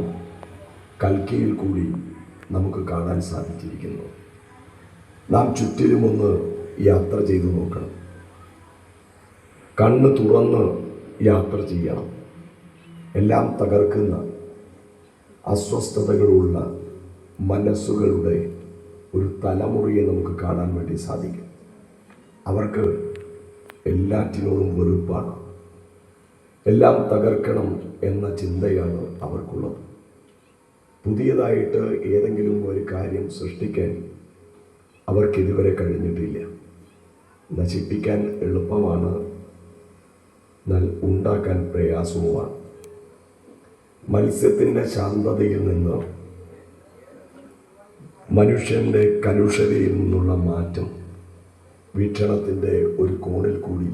കൽക്കിയിൽ കൂടി നമുക്ക് കാണാൻ സാധിച്ചിരിക്കുന്നത്. നാം ചുറ്റിലുമൊന്ന് യാത്ര ചെയ്തു നോക്കണം. കണ്ണ് തുറന്ന് യാത്ര ചെയ്യണം. എല്ലാം തകർക്കുന്ന അസ്വസ്ഥതകളുള്ള മനസ്സുകളുടെ ഒരു തലമുറയെ നമുക്ക് കാണാൻ വേണ്ടി സാധിക്കും. അവർക്ക് എല്ലാറ്റിനോടും വെറുപ്പാണ്. എല്ലാം തകർക്കണം എന്ന ചിന്തയാണ് അവർക്കുള്ളത്. പുതിയതായിട്ട് ഏതെങ്കിലും ഒരു കാര്യം സൃഷ്ടിക്കാൻ അവർക്കിതുവരെ കഴിഞ്ഞിട്ടില്ല. നശിപ്പിക്കാൻ എളുപ്പമാണ്, എന്നാൽ ഉണ്ടാക്കാൻ പ്രയാസവുമാണ്. മത്സ്യത്തിൻ്റെ ശാന്തതയിൽ നിന്ന് മനുഷ്യൻ്റെ കലുഷതയിൽ നിന്നുള്ള മാറ്റം വീക്ഷണത്തിൻ്റെ ഒരു കോണിൽ കൂടി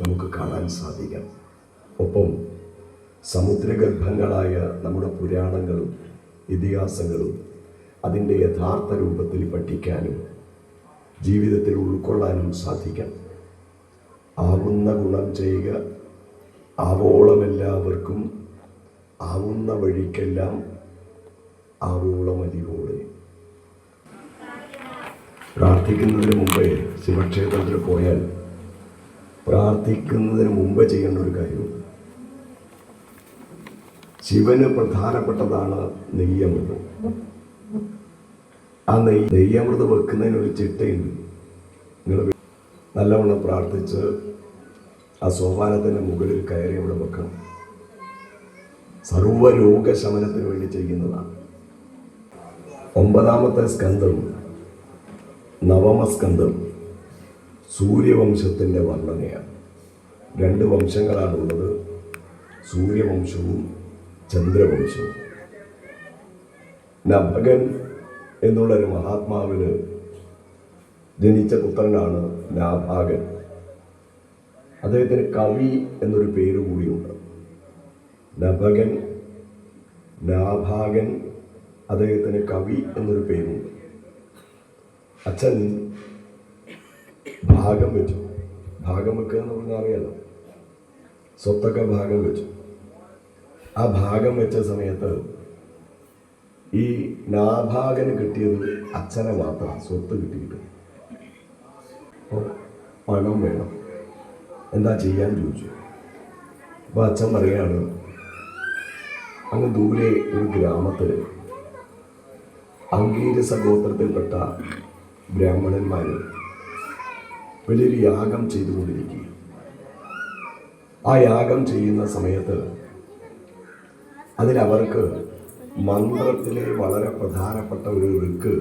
നമുക്ക് കാണാൻ സാധിക്കാം. ഒപ്പം സമുദ്രഗർഭങ്ങളായ നമ്മുടെ പുരാണങ്ങളും ഇതിഹാസങ്ങളും അതിൻ്റെ യഥാർത്ഥ രൂപത്തിൽ പഠിക്കാനും ജീവിതത്തിൽ ഉൾക്കൊള്ളാനും സാധിക്കാം. ആവുന്ന ഗുണം ചെയ്യുക, ആവോളം എല്ലാവർക്കും, ആവുന്ന വഴിക്കെല്ലാം ആവോളം അരിവോടെ. പ്രാർത്ഥിക്കുന്നതിന് മുമ്പേ ശിവക്ഷേത്രത്തിൽ പോയാൽ പ്രാർത്ഥിക്കുന്നതിന് മുമ്പ് ചെയ്യേണ്ട ഒരു കാര്യമുണ്ട്. ശിവന് പ്രധാനപ്പെട്ടതാണ് നെയ്യമൃതം. ആ നെയ്യമൃതം വെക്കുന്നതിനൊരു ചിട്ടയുണ്ട്. നിങ്ങൾ നല്ലവണ്ണം പ്രാർത്ഥിച്ച് ആ സോപാനത്തിൻ്റെ മുകളിൽ കയറി അവിടെ വെക്കണം. സർവ്വരോഗശമനത്തിന് വേണ്ടി ചെയ്യുന്നതാണ്. 9-ാമത്തെ സ്കന്ധം, നവമസ്കന്ധം സൂര്യവംശത്തിൻ്റെ വർണ്ണനയാണ്. 2 വംശങ്ങളാണുള്ളത്, സൂര്യവംശവും ചന്ദ്രവംശവും. നഭകൻ എന്നുള്ളൊരു മഹാത്മാവിന് ജനിച്ച പുത്രനാണ് നാഭാഗൻ. അദ്ദേഹത്തിന് കവി എന്നൊരു പേര് കൂടിയുണ്ട്. നഭകൻ, നാഭാഗൻ, അദ്ദേഹത്തിന് കവി എന്നൊരു പേരുണ്ട്. അച്ഛൻ ഭാഗം വെച്ചു. ഭാഗം വെക്കുക എന്ന് പറഞ്ഞാൽ അറിയാലോ, സ്വത്തൊക്കെ ഭാഗം വെച്ചു. ആ ഭാഗം വെച്ച സമയത്ത് ഈ നാഭാഗന് കിട്ടിയത് അച്ഛനെ മാത്രം സ്വത്ത് കിട്ടിയിട്ട്. അപ്പോൾ പണം വേണം, എന്താ ചെയ്യാൻ ചോദിച്ചു. അപ്പോൾ അച്ഛൻ പറയാണ്, അങ്ങ് ദൂരെ ഒരു ഗ്രാമത്തിൽ അംഗീരസ ഗോത്രത്തിൽപ്പെട്ട ബ്രാഹ്മണന്മാർ വലിയൊരു യാഗം ചെയ്തുകൊണ്ടിരിക്കുക. ആ യാഗം ചെയ്യുന്ന സമയത്ത് അതിലവർക്ക് മന്ത്രത്തിലെ വളരെ പ്രധാനപ്പെട്ട ഒരു ഋക്ക്,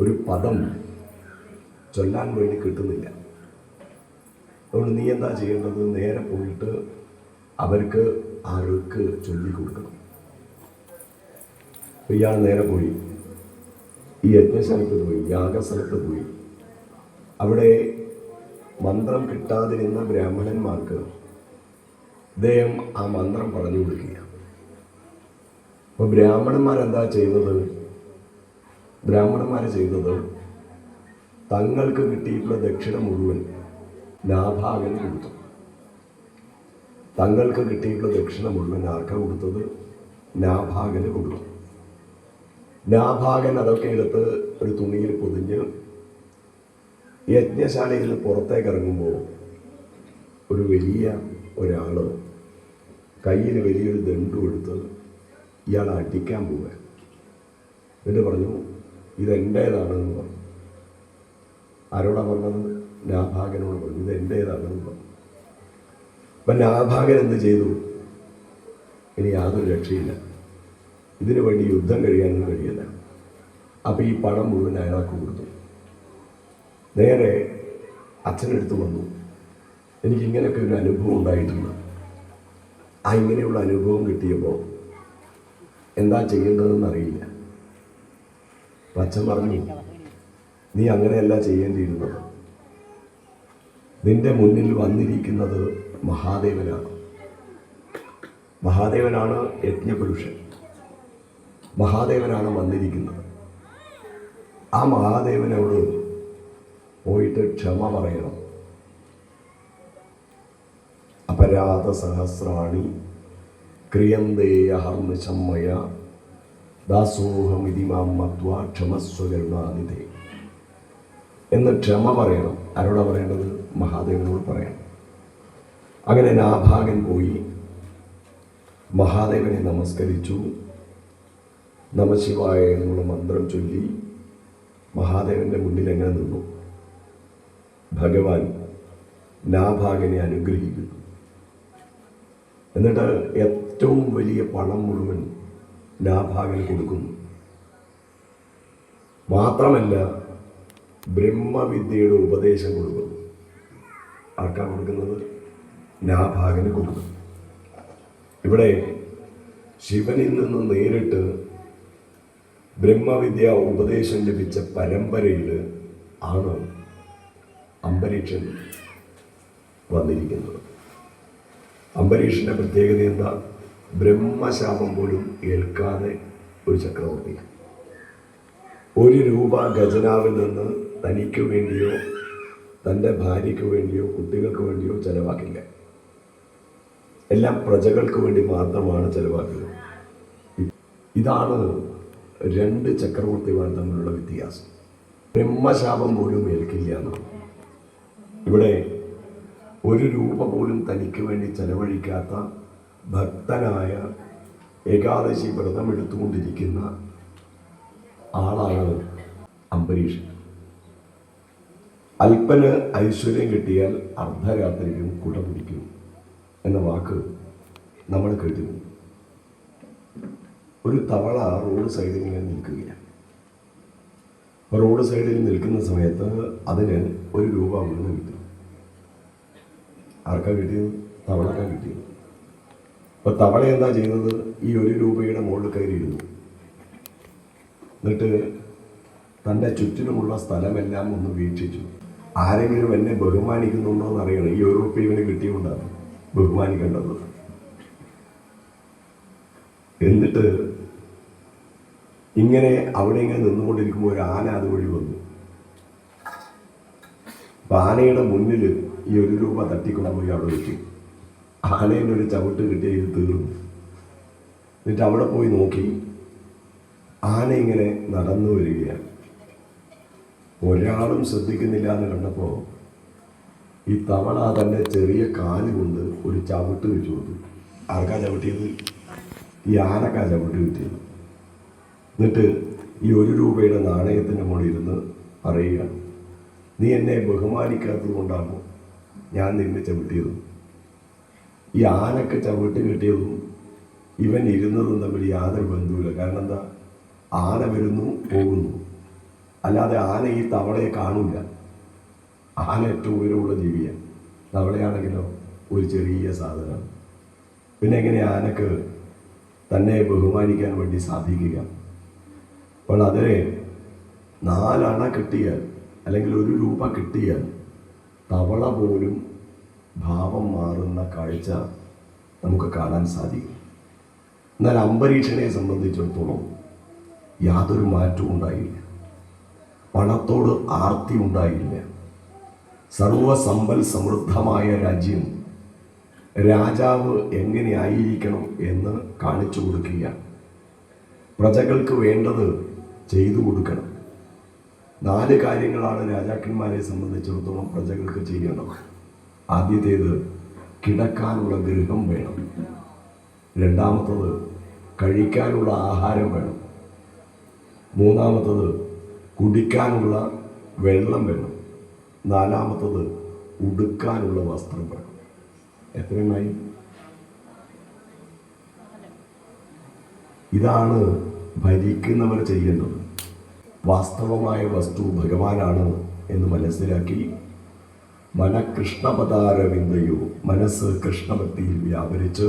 ഒരു പദം ചൊല്ലാൻ വേണ്ടി കിട്ടുന്നില്ല. അതുകൊണ്ട് നീ എന്താ ചെയ്യേണ്ടത്? നേരെ പോയിട്ട് അവർക്ക് ആ ഋക്ക് ചൊല്ലിക്കൊടുക്കണം. ഇയാൾ നേരെ പോയി ഈ യജ്ഞസ്ഥലത്ത് പോയി, യാഗസ്ഥലത്ത് പോയി. അവിടെ മന്ത്രം കിട്ടാതിരുന്ന ബ്രാഹ്മണന്മാർക്ക് അദ്ദേഹം ആ മന്ത്രം പറഞ്ഞു കൊടുക്കുക. അപ്പോൾ ബ്രാഹ്മണന്മാരെന്താ ചെയ്യുന്നത്? ബ്രാഹ്മണന്മാർ ചെയ്തത് തങ്ങൾക്ക് കിട്ടിയിട്ടുള്ള ദക്ഷിണ മുഴുവൻ നാഭാഗന് കൊടുത്തു. തങ്ങൾക്ക് കിട്ടിയിട്ടുള്ള ദക്ഷിണ മുഴുവൻ ആർക്കാ കൊടുത്തത്? നാഭാഗന് കൊടുത്തു. നാഭാഗൻ അതൊക്കെ എടുത്ത് ഒരു തുണിയിൽ പൊതിഞ്ഞ് യജ്ഞശാലയിൽ നിന്ന് പുറത്തേക്ക് ഇറങ്ങുമ്പോൾ ഒരു വലിയ ഒരാൾ കയ്യിൽ വലിയൊരു ദണ്ഡു എടുത്ത് ഇയാൾ അടിക്കാൻ പോവുക. എന്നിട്ട് പറഞ്ഞു, ഇതെൻ്റേതാണെന്ന് പറഞ്ഞു. ആരോടാ പറഞ്ഞത്? നാഭാഗനോട് പറഞ്ഞു, ഇതെൻ്റേതാണെന്ന് പറഞ്ഞു. അപ്പം നാഭാഗൻ എന്ത് ചെയ്തു? ഇനി യാതൊരു രക്ഷയില്ല, ഇതിനു വേണ്ടി യുദ്ധം കഴിയാനൊന്നും കഴിയില്ല. അപ്പം ഈ പണം മുഴുവൻ അയാൾക്ക് കൊടുത്തു. നേരെ അച്ഛനടുത്ത് വന്നു, എനിക്കിങ്ങനെയൊക്കെ ഒരു അനുഭവം ഉണ്ടായിട്ടുണ്ട്. ആ ഇങ്ങനെയുള്ള അനുഭവം കിട്ടിയപ്പോൾ എന്താ ചെയ്യേണ്ടതെന്ന് അറിയില്ല. അപ്പം അച്ഛൻ പറഞ്ഞു, നീ അങ്ങനെയല്ല ചെയ്യേണ്ടിയിരുന്നത്. നിന്റെ മുന്നിൽ വന്നിരിക്കുന്നത് മഹാദേവനാണ്. മഹാദേവനാണ് യജ്ഞപുരുഷൻ. മഹാദേവനാണ് വന്നിരിക്കുന്നത്. ആ മഹാദേവനോട് പോയിട്ട് ക്ഷമ പറയണം. അപരാധ സഹസ്രാണി ക്രിയന്തേയഹർനിശമ്മയ ദാസോഹമിതി മാം മത്വാ ക്ഷമസ്വകരുണാനിധേ എന്ന് ക്ഷമ പറയണം. ആരോടാ പറയേണ്ടത്? മഹാദേവനോട് പറയണം. അങ്ങനെ നാഭാഗൻ പോയി മഹാദേവനെ നമസ്കരിച്ചു. നമശിവായ എന്നുള്ള മന്ത്രം ചൊല്ലി മഹാദേവൻ്റെ മുന്നിൽ എങ്ങനെ നിന്നു. ഭഗവാൻ നാഭാഗനെ അനുഗ്രഹിക്കുന്നു. എന്നിട്ട് ഏറ്റവും വലിയ പണം മുഴുവൻ നാഭാഗന് കൊടുക്കുന്നു. മാത്രമല്ല ബ്രഹ്മവിദ്യയുടെ ഉപദേശം കൊടുക്കുന്നു. ആർക്കാ കൊടുക്കുന്നത്? നാഭാഗന് കൊടുക്കുന്നു. ഇവിടെ ശിവനിൽ നിന്ന് നേരിട്ട് ബ്രഹ്മവിദ്യ ഉപദേശം ലഭിച്ച പരമ്പരയിൽ ആണ് അംബരീഷൻ വന്നിരിക്കുന്നത്. അംബരീഷൻ്റെ പ്രത്യേകത എന്താ? ബ്രഹ്മശാപം പോലും ഏൽക്കാതെ ഒരു ചക്രവർത്തി. 1 രൂപ ഖജനാവിൽ നിന്ന് തനിക്ക് വേണ്ടിയോ തൻ്റെ ഭാര്യയ്ക്ക് വേണ്ടിയോ കുട്ടികൾക്ക് വേണ്ടിയോ ചെലവാക്കില്ല. എല്ലാം പ്രജകൾക്ക് വേണ്ടി മാത്രമാണ് ചെലവാക്കുക. ഇതാണ് 2 ചക്രവർത്തിമാർ തമ്മിലുള്ള വ്യത്യാസം. ബ്രഹ്മശാപം പോലും ഏൽക്കില്ല എന്നാണ്. ഇവിടെ 1 രൂപ പോലും തനിക്ക് വേണ്ടി ചെലവഴിക്കാത്ത ഭക്തനായ ഏകാദശി വ്രതം എടുത്തുകൊണ്ടിരിക്കുന്ന ആളാണ് അംബരീഷൻ. അല്പന് ഐശ്വര്യം കിട്ടിയാൽ അർദ്ധരാത്രിക്കും കുട പിടിക്കും എന്ന വാക്ക് നമ്മൾ കേട്ടിരുന്നു. ഒരു തവള റോഡ് സൈഡിൽ ഇങ്ങനെ നിൽക്കുകയാണ്. റോഡ് സൈഡിൽ നിൽക്കുന്ന സമയത്ത് അതിന് 1 രൂപ വീണ് കിട്ടി. ആർക്കാ കിട്ടിയത്? തവളക്കാ കിട്ടിയത്. അപ്പോൾ തവള എന്താ ചെയ്യുന്നത്? ഈ 1 രൂപയുടെ മുകളിൽ കയറിയിരുന്നു. എന്നിട്ട് തൻ്റെ ചുറ്റിനുമുള്ള സ്ഥലമെല്ലാം ഒന്ന് വീക്ഷിച്ചു. ആരെങ്കിലും എന്നെ ബഹുമാനിക്കുന്നുണ്ടോ എന്ന് അറിയണം. ഈ 1 രൂപ ഇവന് കിട്ടിയുകൊണ്ടാണ് ബഹുമാനിക്കേണ്ടത്. എന്നിട്ട് ഇങ്ങനെ അവിടെ ഇങ്ങനെ നിന്നുകൊണ്ടിരിക്കുമ്പോൾ ഒരു ആന അതുവഴി വന്നു. അപ്പം ആനയുടെ മുന്നിൽ ഈ 1 രൂപ തട്ടിക്കൊണ്ടുപോയി അവിടെ വെച്ചു. ആനേൻ്റെ ഒരു ചവിട്ട് കിട്ടിയ ഇത് തീർന്നു. എന്നിട്ട് അവിടെ പോയി നോക്കി, ആന ഇങ്ങനെ നടന്നു വരികയാണ്. ഒരാളും ശ്രദ്ധിക്കുന്നില്ല എന്ന് കണ്ടപ്പോൾ ഈ തവള തൻ്റെ ചെറിയ കാല് കൊണ്ട് ഒരു ചവിട്ട് വെച്ചു കൊടുത്തു. ആർക്കാ ചവിട്ടിയത്? ഈ ആനക്കാ ചവിട്ട് കിട്ടിയത്. എന്നിട്ട് ഈ 1 രൂപയുടെ നാണയത്തിൻ്റെ മുകളിൽ ഇരുന്ന് പറയുകയാണ്, നീ എന്നെ ബഹുമാനിക്കാത്തത് കൊണ്ടാണ് ഞാൻ നിന്നെ ചവിട്ടിയത്. ഈ ആനക്ക് ചവിട്ട് കിട്ടിയതും ഇവൻ ഇരുന്നതും തമ്മിൽ യാതൊരു ബന്ധവുമില്ല. കാരണം എന്താ, ആന വരുന്നു പോകുന്നു, അല്ലാതെ ആന ഈ തവളയെ കാണില്ല. ആന ഏറ്റവും ഉയരമുള്ള ജീവിയാണ്, തവളയാണെങ്കിലോ ഒരു ചെറിയ സാധനമാണ്. പിന്നെ എങ്ങനെ ആനക്ക് തന്നെ ബഹുമാനിക്കാൻ വേണ്ടി സാധിക്കുക? അപ്പോൾ അതിനെ 4 അണ കിട്ടിയാൽ അല്ലെങ്കിൽ 1 രൂപ കിട്ടിയാൽ തവള പോലും ഭാവം മാറുന്ന കാഴ്ച നമുക്ക് കാണാൻ സാധിക്കും. എന്നാൽ അംബരീഷനെ സംബന്ധിച്ചിടത്തോളം യാതൊരു മാറ്റവും ഉണ്ടായില്ല. പണത്തോട് ആർത്തി ഉണ്ടായില്ല. സർവസമ്പൽ സമൃദ്ധമായ രാജ്യം രാജാവ് എങ്ങനെ ആയിരിക്കണം എന്ന് കാണിച്ചു കൊടുക്കുകയാണ്. പ്രജകൾക്ക് വേണ്ടത് ചെയ്തു കൊടുക്കണം. 4 കാര്യങ്ങളാണ് രാജാക്കന്മാരെ സംബന്ധിച്ചിടത്തോളം പ്രജകൾക്ക് ചെയ്യേണ്ടത്. ആദ്യത്തേത് കിടക്കാനുള്ള ഗൃഹം വേണം. രണ്ടാമത്തത് കഴിക്കാനുള്ള ആഹാരം വേണം. മൂന്നാമത്തത് കുടിക്കാനുള്ള വെള്ളം വേണം. നാലാമത്തത് ഉടുക്കാനുള്ള വസ്ത്രം വേണം. എത്രയുമായി? ഇതാണ് ഭരിക്കുന്നവർ ചെയ്യേണ്ടത്. വാസ്തവമായ വസ്തു ഭഗവാനാണ് എന്ന് മനസ്സിലാക്കി മനകൃഷ്ണപദാരവിന്ദയോ, മനസ്സ് കൃഷ്ണഭക്തിയിൽ വ്യാപരിച്ച്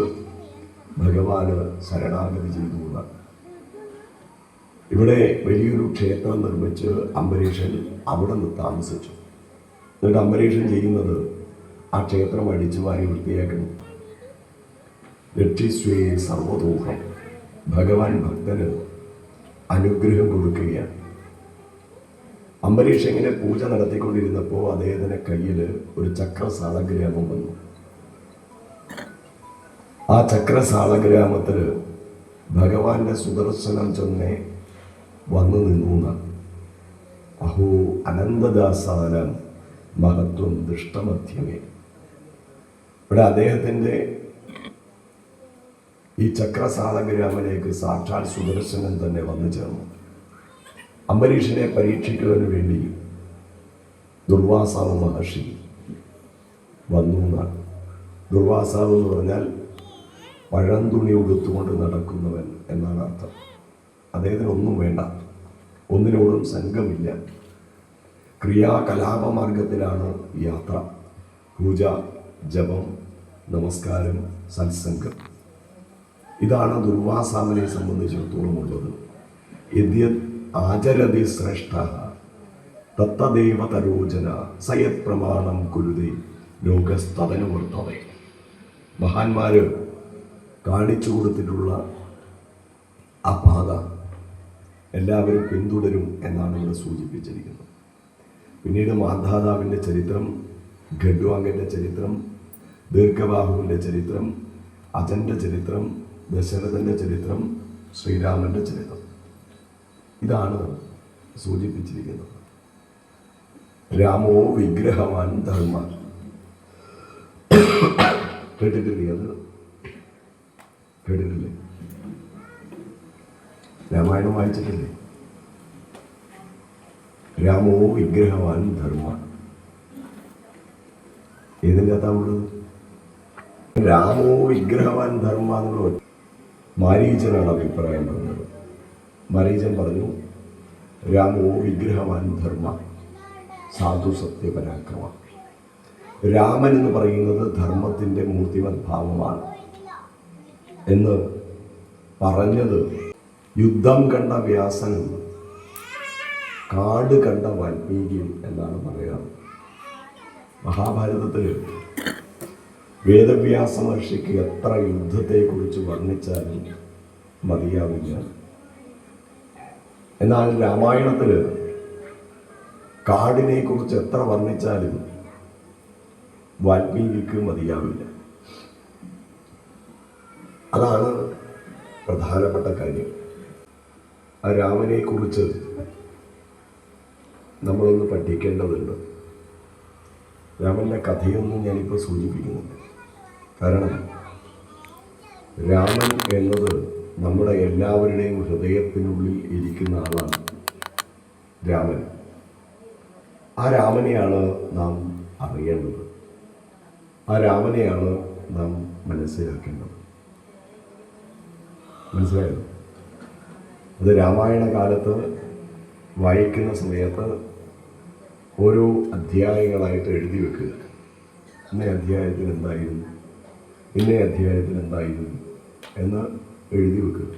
ഭഗവാന് ശരണാഗതി ചെയ്തു എന്നാണ്. ഇവിടെ വലിയൊരു ക്ഷേത്രം നിർമ്മിച്ച് അംബരീഷൻ അവിടെ നിന്ന് താമസിച്ചു. എന്നിട്ട് അംബരീഷൻ ചെയ്യുന്നത് ആ ക്ഷേത്രം അടിച്ചു വാരി വൃത്തിയാക്കണം. രക്ഷിസ്വേ സർവതോഹം, ഭഗവാൻ ഭക്തന് അനുഗ്രഹം കൊടുക്കുകയാണ്. അംബരീഷ് ഇങ്ങനെ പൂജ നടത്തിക്കൊണ്ടിരുന്നപ്പോൾ അദ്ദേഹത്തിന്റെ കയ്യിൽ ഒരു ചക്രസാളഗ്രാമം വന്നു. ആ ചക്രസാളഗ്രാമത്തിൽ ഭഗവാന്റെ സുദർശനം ചെന്നേ വന്നു നിന്നു എന്നാണ്. അഹോ അനന്തദാസാനം മഹത്വം ദൃഷ്ടമധ്യമേ. ഇവിടെ അദ്ദേഹത്തിൻ്റെ ഈ ചക്രസാളഗ്രാമിലേക്ക് സാക്ഷാൽ സുദർശനൻ തന്നെ വന്നു ചേർന്നു. അംബരീഷിനെ പരീക്ഷിക്കുന്നതിന് വേണ്ടി ദുർവാസാവ് മഹർഷി വന്നു എന്നാണ്. ദുർവാസാവ് എന്ന് പറഞ്ഞാൽ പഴന്തുണി ഉടുത്തുകൊണ്ട് നടക്കുന്നവൻ എന്നാണ് അർത്ഥം. അദ്ദേഹത്തിന് ഒന്നും വേണ്ട, ഒന്നിനോടും സംഘമില്ല. ക്രിയാകലാപ മാർഗത്തിലാണ് യാത്ര. പൂജ, ജപം, നമസ്കാരം, സത്സംഗം, ഇതാണ് ദുർവാസാവിനെ സംബന്ധിച്ചിടത്തോളം ഉള്ളത്. യദ്യത് ആചരതി ശ്രേഷ്ഠ തത്തദേവ തരോജന സയത് പ്രമാണം കുരുതേ ലോകസ്തനുവർത്തതേ. മഹാന്മാര് കാണിച്ചു കൊടുത്തിട്ടുള്ള ആ പാത എല്ലാവരും പിന്തുടരും എന്നാണ് ഇവിടെ സൂചിപ്പിച്ചിരിക്കുന്നത്. പിന്നീട് മാധാതാവിൻ്റെ ചരിത്രം, ഖഡ്വാങ്കൻ്റെ ചരിത്രം, ദീർഘബാഹുവിൻ്റെ ചരിത്രം, അജൻ്റെ ചരിത്രം, ദശരഥൻ്റെ ചരിത്രം, ശ്രീരാമൻ്റെ ചരിത്രം, ഇതാണ് സൂചിപ്പിച്ചിരിക്കുന്നത്. രാമോ വിഗ്രഹവാൻ ധർമ്മ. കേട്ടിട്ടില്ലേ? അത് കേട്ടിട്ടില്ലേ? രാമായണം വായിച്ചിട്ടില്ലേ? രാമോ വിഗ്രഹവാൻ ധർമ്മ. ഏതിൻ്റെ അകത്താവുള്ളത്? രാമോ വിഗ്രഹവാൻ ധർമ്മ എന്നുള്ള മാരീചനാണ് അഭിപ്രായം പറഞ്ഞത്. മാരീചൻ പറഞ്ഞു, രാമോ വിഗ്രഹവാൻ ധർമ്മ സാധു സത്യപരാക്രമ. രാമൻ എന്ന് പറയുന്നത് ധർമ്മത്തിൻ്റെ മൂർത്തിമത് ഭാവമാണ് എന്ന് പറഞ്ഞത് യുദ്ധം കണ്ട വ്യാസനും കാട് കണ്ട വാൽമീകിയും എന്നാണ് പറയാറ്. മഹാഭാരതത്തിൽ വേദവ്യാസ മഹർഷിക്ക് എത്ര യുദ്ധത്തെക്കുറിച്ച് വർണ്ണിച്ചാലും മതിയാവില്ല. എന്നാൽ രാമായണത്തിൽ കാടിനെ കുറിച്ച് എത്ര വർണ്ണിച്ചാലും വാൽമീകിക്ക് മതിയാവില്ല. അതാണ് പ്രധാനപ്പെട്ട കാര്യം. ആ രാമനെ കുറിച്ച് നമ്മളൊന്ന് പഠിക്കേണ്ടതുണ്ട്. രാമൻ്റെ കഥയൊന്നും ഞാനിപ്പോൾ സൂചിപ്പിക്കുന്നില്ല. കാരണം രാമൻ എന്നത് നമ്മുടെ എല്ലാവരുടെയും ഹൃദയത്തിനുള്ളിൽ ഇരിക്കുന്ന ആളാണ് രാമൻ. ആ രാമനെയാണ് നാം അറിയേണ്ടത്. ആ രാമനെയാണ് നാം മനസ്സിലാക്കേണ്ടത്. മനസ്സിലായോ? അത് രാമായണ കാലത്ത് വായിക്കുന്ന സമയത്ത് ഓരോ അധ്യായങ്ങളായിട്ട് എഴുതി വെക്കുക. ഇന്ന അധ്യായത്തിൽ എന്തായിരുന്നു, ഇന്ന അധ്യായത്തിൽ എന്തായിരുന്നു എന്ന് എഴുതി വെക്കുക.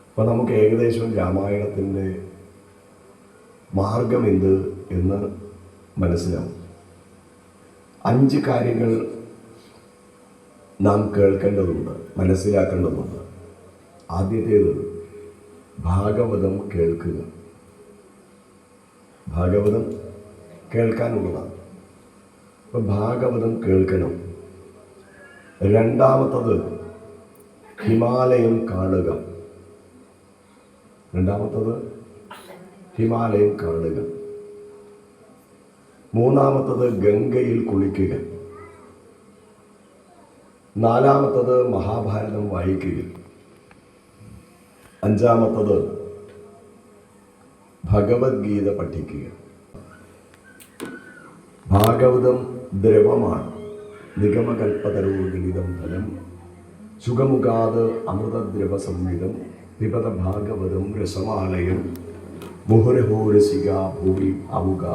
അപ്പോൾ നമുക്ക് ഏകദേശം രാമായണത്തിൻ്റെ മാർഗം എന്ത് എന്ന് മനസ്സിലാവും. 5 കാര്യങ്ങൾ നാം കേൾക്കേണ്ടതുണ്ട്, മനസ്സിലാക്കേണ്ടതുണ്ട്. ആദ്യത്തേത് ഭാഗവതം കേൾക്കുക. ഭാഗവതം കേൾക്കാനുള്ളതാണ്. അപ്പോൾ ഭാഗവതം കേൾക്കണം. രണ്ടാമത്തത് ഹിമാലയം കാണുക. മൂന്നാമത്തത് ഗംഗയിൽ കുളിക്കുക. നാലാമത്തത് മഹാഭാരതം വായിക്കുക. അഞ്ചാമത്തത് ഭഗവത്ഗീത പഠിക്കുക. ഭാഗവതം ദ്രവമാണ്. നിഗമകൽപ്പതരോ ഗണിതം ഫലം സുഖമുഖാത് അമൃതദ്രവ സംവിധം പിബത ഭാഗവതം രസമാലയം മുഹുരഹോരസിക ഭൂമി ആവുക.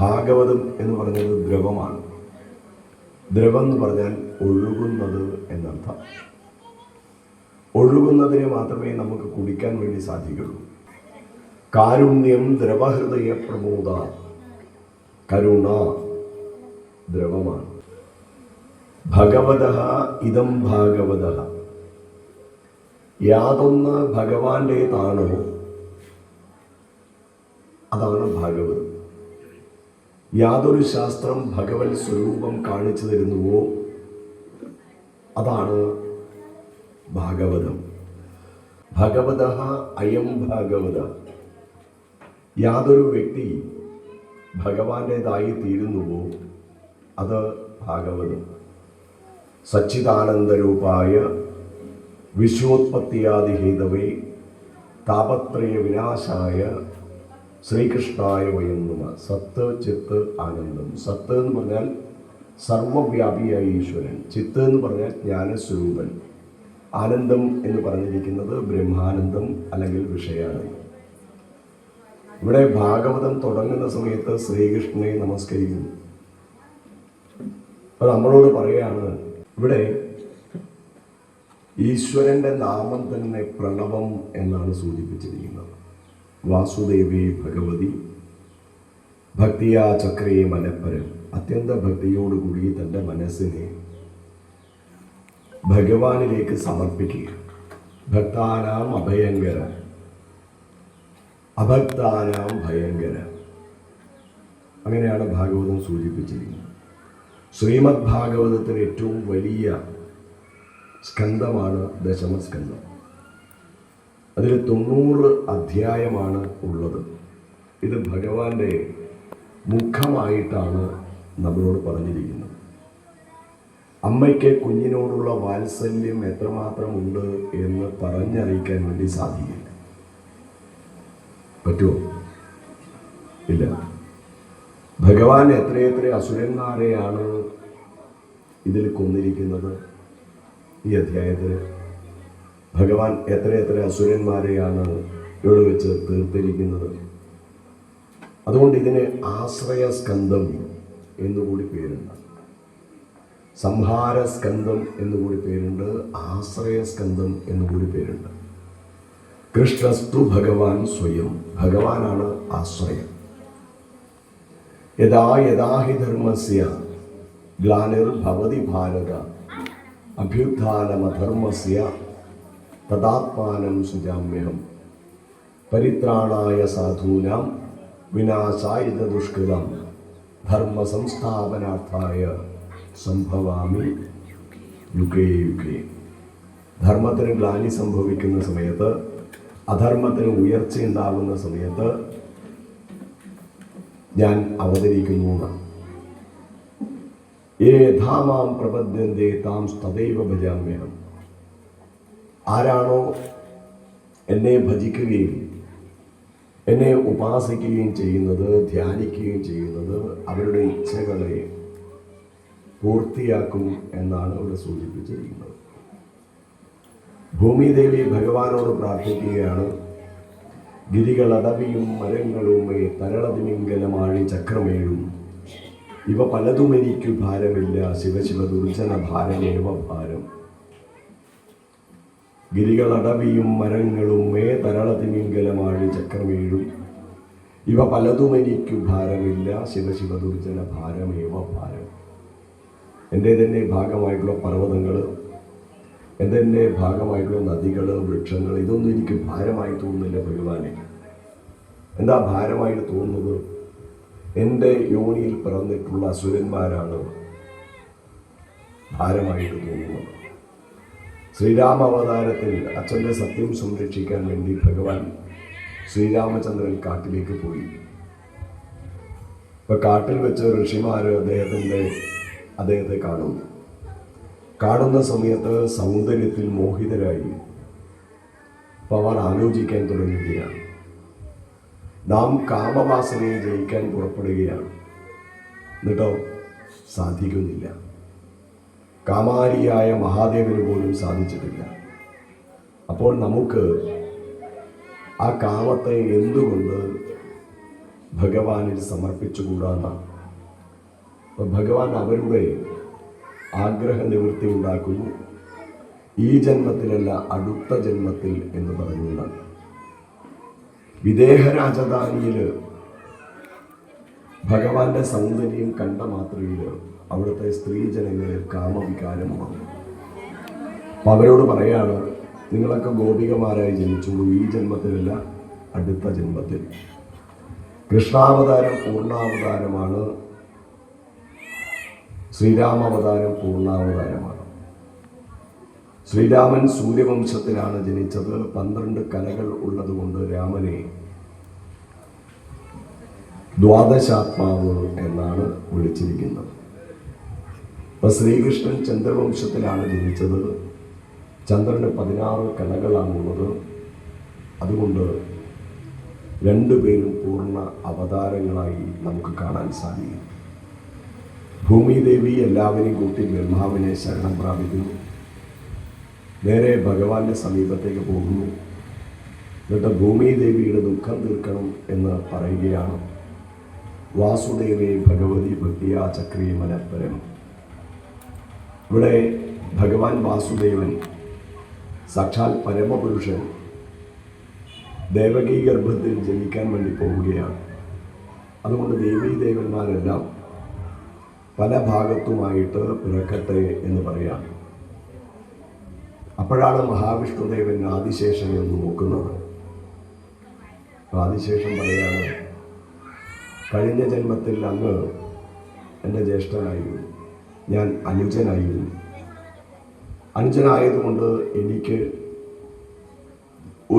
ഭാഗവതം എന്ന് പറഞ്ഞത് ദ്രവമാണ്. ദ്രവം എന്ന് പറഞ്ഞാൽ ഒഴുകുന്നത് എന്നർത്ഥം. ഒഴുകുന്നതിനെ മാത്രമേ നമുക്ക് കുടിക്കാൻ വേണ്ടി സാധിക്കുള്ളൂ. കാരുണ്യം ദ്രവഹൃദയ പ്രമോദ. കരുണ ദ്രവമാണ്. ഭഗവതഃ ഇദം ഭാഗവതഃ. യാതൊന്ന് ഭഗവാന്റേതാണോ അതാണ് ഭാഗവതം. യാതൊരു ശാസ്ത്രം ഭഗവത് സ്വരൂപം കാണിച്ചു തരുന്നുവോ അതാണ് ഭാഗവതം. ഭഗവതഃ അയം ഭാഗവത. യാതൊരു വ്യക്തി ഭഗവാന്റേതായി തീരുന്നുവോ അത് ഭാഗവതം. സച്ചിദാനന്ദരൂപായ വിശ്വോത്പത്തിയാദിഹേതവേ താപത്രയ വിനാശായ ശ്രീകൃഷ്ണായ വയം നമഃ. സത്ത് ചിത്ത് ആനന്ദം. സത്ത് എന്ന് പറഞ്ഞാൽ സർവവ്യാപിയായ ഈശ്വരൻ. ചിത്ത് എന്ന് പറഞ്ഞാൽ ജ്ഞാനസ്വരൂപൻ. ആനന്ദം എന്ന് പറഞ്ഞിരിക്കുന്നത് ബ്രഹ്മാനന്ദം അല്ലെങ്കിൽ വിഷയാനന്ദം. ഇവിടെ ഭാഗവതം തുടങ്ങുന്ന സമയത്ത് ശ്രീകൃഷ്ണനെ നമസ്കരിക്കുന്നു. അപ്പോൾ നമ്മളോട് പറയുകയാണ്, ഇവിടെ ഈശ്വരൻ്റെ നാമം തന്നെ പ്രണവം എന്നാണ് സൂചിപ്പിച്ചിരിക്കുന്നത്. വാസുദേവേ ഭഗവതി ഭക്തിയാ ചക്രേ മനപ്പരം. അത്യന്ത ഭക്തിയോടുകൂടി തൻ്റെ മനസ്സിനെ ഭഗവാനിലേക്ക് സമർപ്പിക്കുക. ഭക്താനാം അഭയങ്കര അഭക്താനാം ഭയങ്കര. അങ്ങനെയാണ് ഭാഗവതം സൂചിപ്പിച്ചിരിക്കുന്നത്. ശ്രീമദ് ഭാഗവതത്തിന് ഏറ്റവും വലിയ സ്കന്ധമാണ് ദശമസ്കന്ധം. അതിൽ 90 അധ്യായമാണ് ഉള്ളത്. ഇത് ഭഗവാന്റെ മുഖമായിട്ടാണ് നമ്മളോട് പറഞ്ഞിരിക്കുന്നത്. അമ്മയ്ക്ക് കുഞ്ഞിനോടുള്ള വാത്സല്യം എത്രമാത്രമുണ്ട് എന്ന് പറഞ്ഞറിയിക്കാൻ വേണ്ടി സാധിക്കില്ല. പറ്റുമോ? ഇല്ല. ഭഗവാൻ എത്രയെത്ര അസുരന്മാരെയാണ് ഇതിൽ കൊന്നിരിക്കുന്നത്. ഈ അധ്യായത്തിൽ ഭഗവാൻ എത്രയെത്ര അസുരന്മാരെയാണ് ഇവിടെ വെച്ച് തീർത്തിരിക്കുന്നത്. അതുകൊണ്ട് ഇതിന് ആശ്രയസ്കന്ധം എന്നുകൂടി പേരുണ്ട്. സംഹാരസ്കന്ധം എന്നുകൂടി പേരുണ്ട്. ആശ്രയസ്കന്ധം എന്നുകൂടി പേരുണ്ട്. കൃഷ്ണസ്തു ഭഗവാൻ സ്വയം. ഭഗവാനാണ് ആശ്രയം. യഥാ യഥാ ഹി ധർമ്മസ്യ ഗ്ലാനിർഭവതി ഭാരത അഭ്യുത്ഥാനമധർമ്മസ്യ തദാത്മാനം സൃജാമ്യഹം പരിത്രാണായ സാധൂനാം വിനാശായ ദുഷ്കൃതം ധർമ്മ സംസ്ഥാപനാർത്ഥായ സംഭവാമി യുഗേ യുഗേ. ധർമ്മത്തിന് ഗ്ലാനി സംഭവിക്കുന്ന സമയത്ത്, അധർമ്മത്തിന് ഉയർച്ചയുണ്ടാകുന്ന സമയത്ത് ഞാൻ അവതരിക്കുന്നു. യേഥാമാം പ്രപദ്യന്തേ താം തദൈവ ഭജാമ്യഹം. ആരാണോ എന്നെ ഭജിക്കുകയും എന്നെ ഉപാസിക്കുകയും ചെയ്യുന്നത്, ധ്യാനിക്കുകയും ചെയ്യുന്നത്, അവരുടെ ഇച്ഛകളെ പൂർത്തിയാക്കും എന്നാണ് ഇവിടെ സൂചിപ്പിച്ചിരിക്കുന്നത്. ഭൂമിദേവി ഭഗവാനോട് പ്രാർത്ഥിക്കുകയാണ്, ഗിരികളടവിയും മരങ്ങളുമേ തരളതിമിംഗലമാഴി ചക്രമേഴും ഇവ പലതും എനിക്കു ഭാരമില്ല, ശിവശിവ ദുർജന ഭാരമേവ ഭാരം. ഗിരികളടവിയും മരങ്ങളും മേ തരളതിമിംഗലമാഴി ചക്രമേഴും ഇവ പലതും എനിക്കു ഭാരമില്ല, ശിവശിവ ദുർജന ഭാരമേവ ഭാരം. എൻ്റെ തന്നെ ഭാഗമായിട്ടുള്ള പർവ്വതങ്ങൾ, എൻ്റെ തന്നെ ഭാഗമായിട്ടുള്ള നദികൾ, വൃക്ഷങ്ങൾ, ഇതൊന്നും എനിക്ക് ഭാരമായി തോന്നുന്നില്ല ഭഗവാനെ. എന്താ ഭാരമായിട്ട് തോന്നുന്നത്? എൻ്റെ യോനിയിൽ പിറന്നിട്ടുള്ള അസുരന്മാരാണ് ഭാരമായിട്ട് തോന്നുന്നത്. ശ്രീരാമ അവതാരത്തിൽ അച്ഛൻ്റെ സത്യം സംരക്ഷിക്കാൻ വേണ്ടി ഭഗവാൻ ശ്രീരാമചന്ദ്രൻ കാട്ടിലേക്ക് പോയി. ഇപ്പൊ കാട്ടിൽ വെച്ച് ഋഷിമാർ അദ്ദേഹത്തെ കാണുന്ന സമയത്ത് സൗന്ദര്യത്തിൽ മോഹിതരായി. അപ്പോൾ അവർ ആലോചിക്കാൻ തുടങ്ങുകയാണ്, നാം കാമവാസനയെ ജയിക്കാൻ പുറപ്പെടുകയാണ്, എന്നിട്ടോ സാധിക്കുന്നില്ല. കാമാരിയായ മഹാദേവന് പോലും സാധിച്ചിട്ടില്ല. അപ്പോൾ നമുക്ക് ആ കാമത്തെ എന്തുകൊണ്ട് ഭഗവാനിൽ സമർപ്പിച്ചുകൂടാന്നാണ്. അപ്പോൾ ഭഗവാൻ അവരുടെ ആഗ്രഹ നിവൃത്തി ഉണ്ടാക്കുന്നു. ഈ ജന്മത്തിലല്ല, അടുത്ത ജന്മത്തിൽ എന്ന് പറഞ്ഞുകൊണ്ടാണ്. വിദേഹ രാജധാനിയിൽ ഭഗവാന്റെ സൗന്ദര്യം കണ്ട മാത്രയിൽ അവിടുത്തെ സ്ത്രീജനങ്ങളിൽ കാമവികാരം വന്നു. അപ്പം അവരോട് പറയാണ്, നിങ്ങളൊക്കെ ഗോപികമാരായി ജനിച്ചുള്ളൂ, ഈ ജന്മത്തിലല്ല, അടുത്ത ജന്മത്തിൽ. കൃഷ്ണാവതാരം പൂർണ്ണാവതാരമാണ്, ശ്രീരാമാവതാരം പൂർണ്ണാവതാരമാണ്. ശ്രീരാമൻ സൂര്യവംശത്തിലാണ് ജനിച്ചത്. 12 കലകൾ ഉള്ളതുകൊണ്ട് രാമനെ ദ്വാദശാത്മാവ് എന്നാണ് വിളിച്ചിരിക്കുന്നത്. ഇപ്പൊ ശ്രീകൃഷ്ണൻ ചന്ദ്രവംശത്തിലാണ് ജനിച്ചത്. ചന്ദ്രന് 16 കലകളാണുള്ളത്. അതുകൊണ്ട് രണ്ടുപേരും പൂർണ്ണ അവതാരങ്ങളായി നമുക്ക് കാണാൻ സാധിക്കും. ഭൂമിദേവി എല്ലാവരെയും കൂട്ടി ബ്രഹ്മാവിനെ ശരണം പ്രാപിക്കുന്നു. നേരെ ഭഗവാന്റെ സമീപത്തേക്ക് പോകുന്നു. എന്നിട്ട് ഭൂമിദേവിയുടെ ദുഃഖം തീർക്കണം എന്ന് പറയുകയാണ്. വാസുദേവേ ഭഗവതി ഭക്തിയാ ചക്രീ മനപ്പരം. ഇവിടെ ഭഗവാൻ വാസുദേവൻ സാക്ഷാൽ പരമപുരുഷൻ ദേവകീ ഗർഭത്തിൽ ജനിക്കാൻ വേണ്ടി പോവുകയാണ്. അതുകൊണ്ട് ദേവീദേവന്മാരെല്ലാം പല ഭാഗത്തുമായിട്ട് പിറക്കട്ടെ എന്ന് പറയാം. അപ്പോഴാണ് മഹാവിഷ്ണുദേവൻ ആദിശേഷനെ ഒന്ന് നോക്കുന്നത്. ആദിശേഷൻ പറയാണ്, കഴിഞ്ഞ ജന്മത്തിൽ അങ്ങ് എൻ്റെ ജ്യേഷ്ഠനായിരുന്നു, ഞാൻ അനുജനായിരുന്നു. അനുജനായതുകൊണ്ട് എനിക്ക്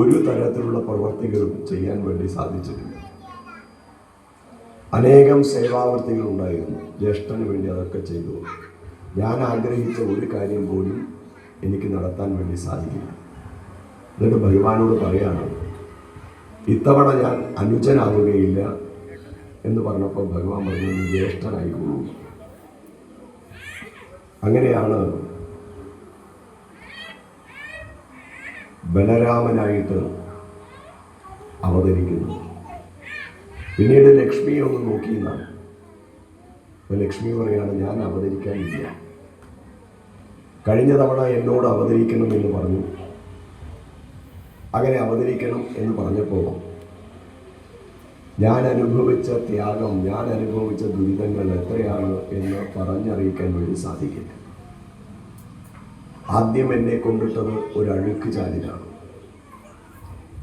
ഒരു തരത്തിലുള്ള പ്രവർത്തികളും ചെയ്യാൻ വേണ്ടി സാധിച്ചിട്ടില്ല. അനേകം സേവാവർത്തികൾ ഉണ്ടായിരുന്നു, ജ്യേഷ്ഠന് വേണ്ടി അതൊക്കെ ചെയ്തു. ഞാൻ ആഗ്രഹിച്ച ഒരു കാര്യം പോലും എനിക്ക് നടത്താൻ വേണ്ടി സാധിക്കില്ല. എന്നിട്ട് ഭഗവാനോട് പറയാണ്, ഇത്തവണ ഞാൻ അനുജനാവുകയില്ല എന്ന് പറഞ്ഞപ്പോൾ ഭഗവാൻ പറഞ്ഞു, നീ ജ്യേഷ്ഠനായിക്കൊള്ളൂ. അങ്ങനെയാണ് ബലരാമനായിട്ട് അവതരിക്കുന്നത്. പിന്നീട് ലക്ഷ്മിയെ ഒന്ന് നോക്കിയെന്നാണ്. അപ്പോൾ ലക്ഷ്മി പറയാണ്, ഞാൻ അവതരിക്കാനില്ല. കഴിഞ്ഞ തവണ എന്നോട് അവതരിക്കണം എന്ന് പറഞ്ഞു. അങ്ങനെ അവതരിക്കണം എന്ന് പറഞ്ഞപ്പോൾ ഞാൻ അനുഭവിച്ച ത്യാഗം, ഞാൻ അനുഭവിച്ച ദുരിതങ്ങൾ എത്രയാണ് എന്ന് പറഞ്ഞറിയിക്കാൻ വേണ്ടി സാധിക്കില്ല. ആദ്യം എന്നെ കൊണ്ടിട്ടത് ഒരു അഴുക്ക് ചാലിലാണ്.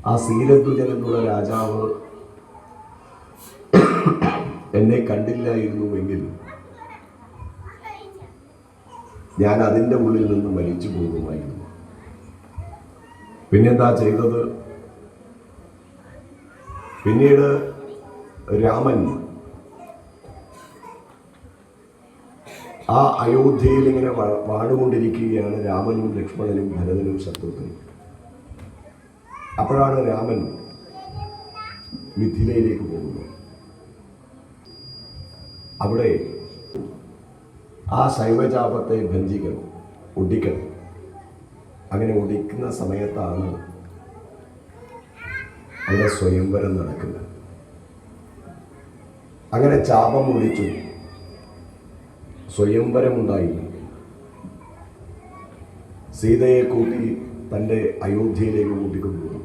ആ സീരധ്വജൻ എന്നുള്ള രാജാവ് എന്നെ കണ്ടില്ലായിരുന്നുവെങ്കിൽ ഞാൻ അതിൻ്റെ ഉള്ളിൽ നിന്ന് മരിച്ചു പോകുമായിരുന്നു. പിന്നെന്താ ചെയ്തത്? പിന്നീട് രാമൻ ആ അയോധ്യയിൽ ഇങ്ങനെ വാണുകൊണ്ടിരിക്കുകയാണ്. രാമനും ലക്ഷ്മണനും ഭരതനും ശത്രുഘ്നും. അപ്പോഴാണ് രാമൻ മിഥിലയിലേക്ക് പോകുന്നത്. അവിടെ ആ ശൈവചാപത്തെ ഭഞ്ജിക്കണം, ഒടിക്കണം. അങ്ങനെ ഒടിക്കുന്ന സമയത്താണ് അവിടെ സ്വയംവരം നടക്കുന്നത്. അങ്ങനെ ചാപം ഒടിച്ചു, സ്വയംവരമുണ്ടായി. സീതയെ കൂട്ടി തൻ്റെ അയോധ്യയിലേക്ക് കൂട്ടിക്കൊണ്ടുപോയി.